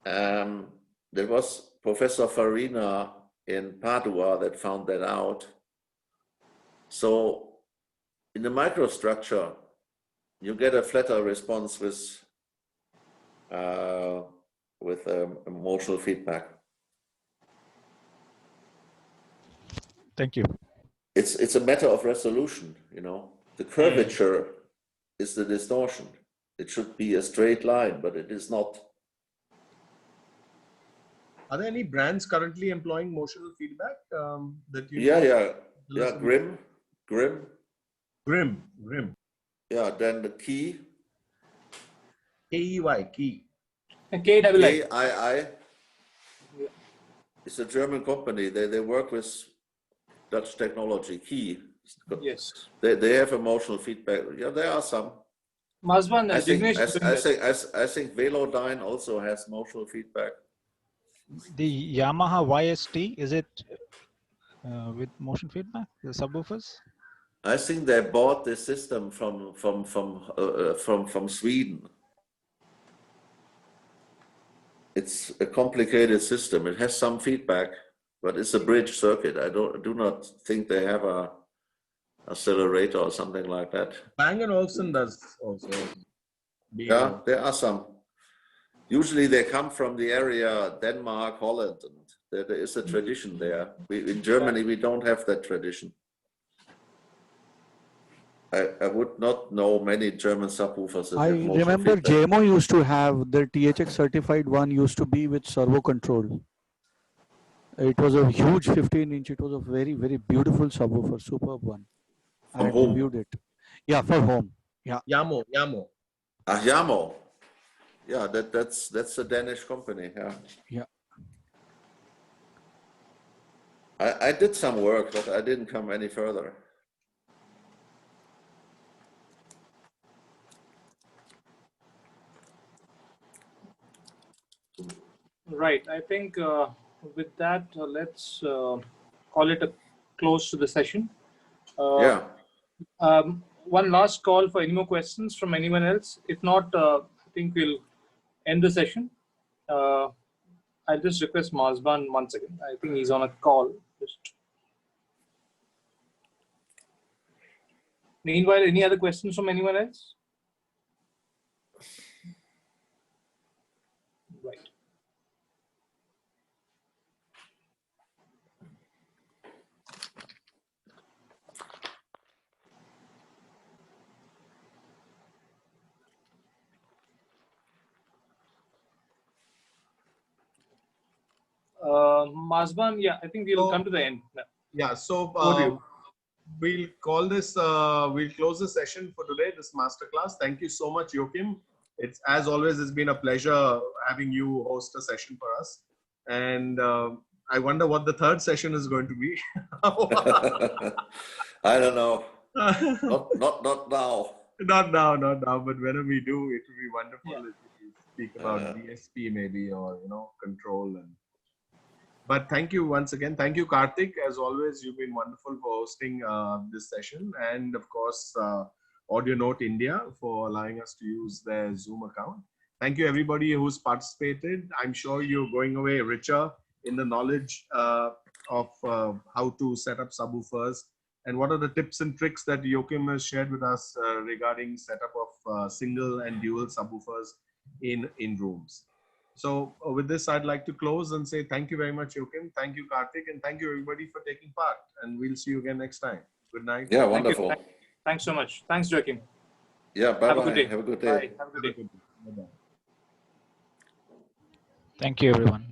There was Professor Farina in Padua that found that out. So in the microstructure, you get a flatter response with emotional feedback. Thank you. It's a matter of resolution, you know. The curvature is the distortion. It should be a straight line, but it is not. Are there any brands currently employing motional feedback that you? Yeah. Grim. Yeah, then the Key. KEY, Key. KII. It's a German company. They work with Dutch technology. Key. Yes. They have emotional feedback. Yeah, there are some. Mazban, I think Velodyne also has emotional feedback. The Yamaha YST, is it with motion feedback, the subwoofers? I think they bought this system from Sweden. It's a complicated system. It has some feedback, but it's a bridge circuit. I do not think they have a accelerator or something like that. Bang & Olufsen does also. Yeah, there are some. Usually they come from the area Denmark, Holland, and there is a tradition there. In Germany, we don't have that tradition. I would not know many German subwoofers that I have motion remember feedback. JMO used to have their THX certified one, used to be with servo control. It was a huge 15-inch. It was a very, very beautiful subwoofer, superb one. I reviewed it. Yeah, for home. Yeah. Yamo. Ah, Yamo. Yeah, that's a Danish company. Yeah. I did some work, but I didn't come any further. Right. I think with that, let's call it a close to the session. One last call for any more questions from anyone else. If not, I think we'll end the session. I'll just request Mazban once again. I think he's on a call. Meanwhile, any other questions from anyone else? Right. Mazban, yeah, I think we'll come to the end. Yeah, so we'll call this, we'll close the session for today, this masterclass. Thank you so much, Joachim. It's, as always, it's been a pleasure having you host a session for us. And I wonder what the third session is going to be. I don't know. Not now. Not now, but whenever we do, it will be wonderful if we speak about DSP maybe, or, you know, control. But thank you once again. Thank you, Karthik. As always, you've been wonderful for hosting this session. And of course, Audionote India for allowing us to use their Zoom account. Thank you, everybody who's participated. I'm sure you're going away richer in the knowledge of how to set up subwoofers and what are the tips and tricks that Joachim has shared with us regarding setup of single and dual subwoofers in rooms. So with this, I'd like to close and say thank you very much, Joachim. Thank you, Karthik, and thank you everybody for taking part. And we'll see you again next time. Good night. Yeah, wonderful. Thanks so much. Thanks, Joachim. Yeah, bye-bye. Have a good day. Have a good day. Bye. Have a good day. Bye-bye. Thank you, everyone.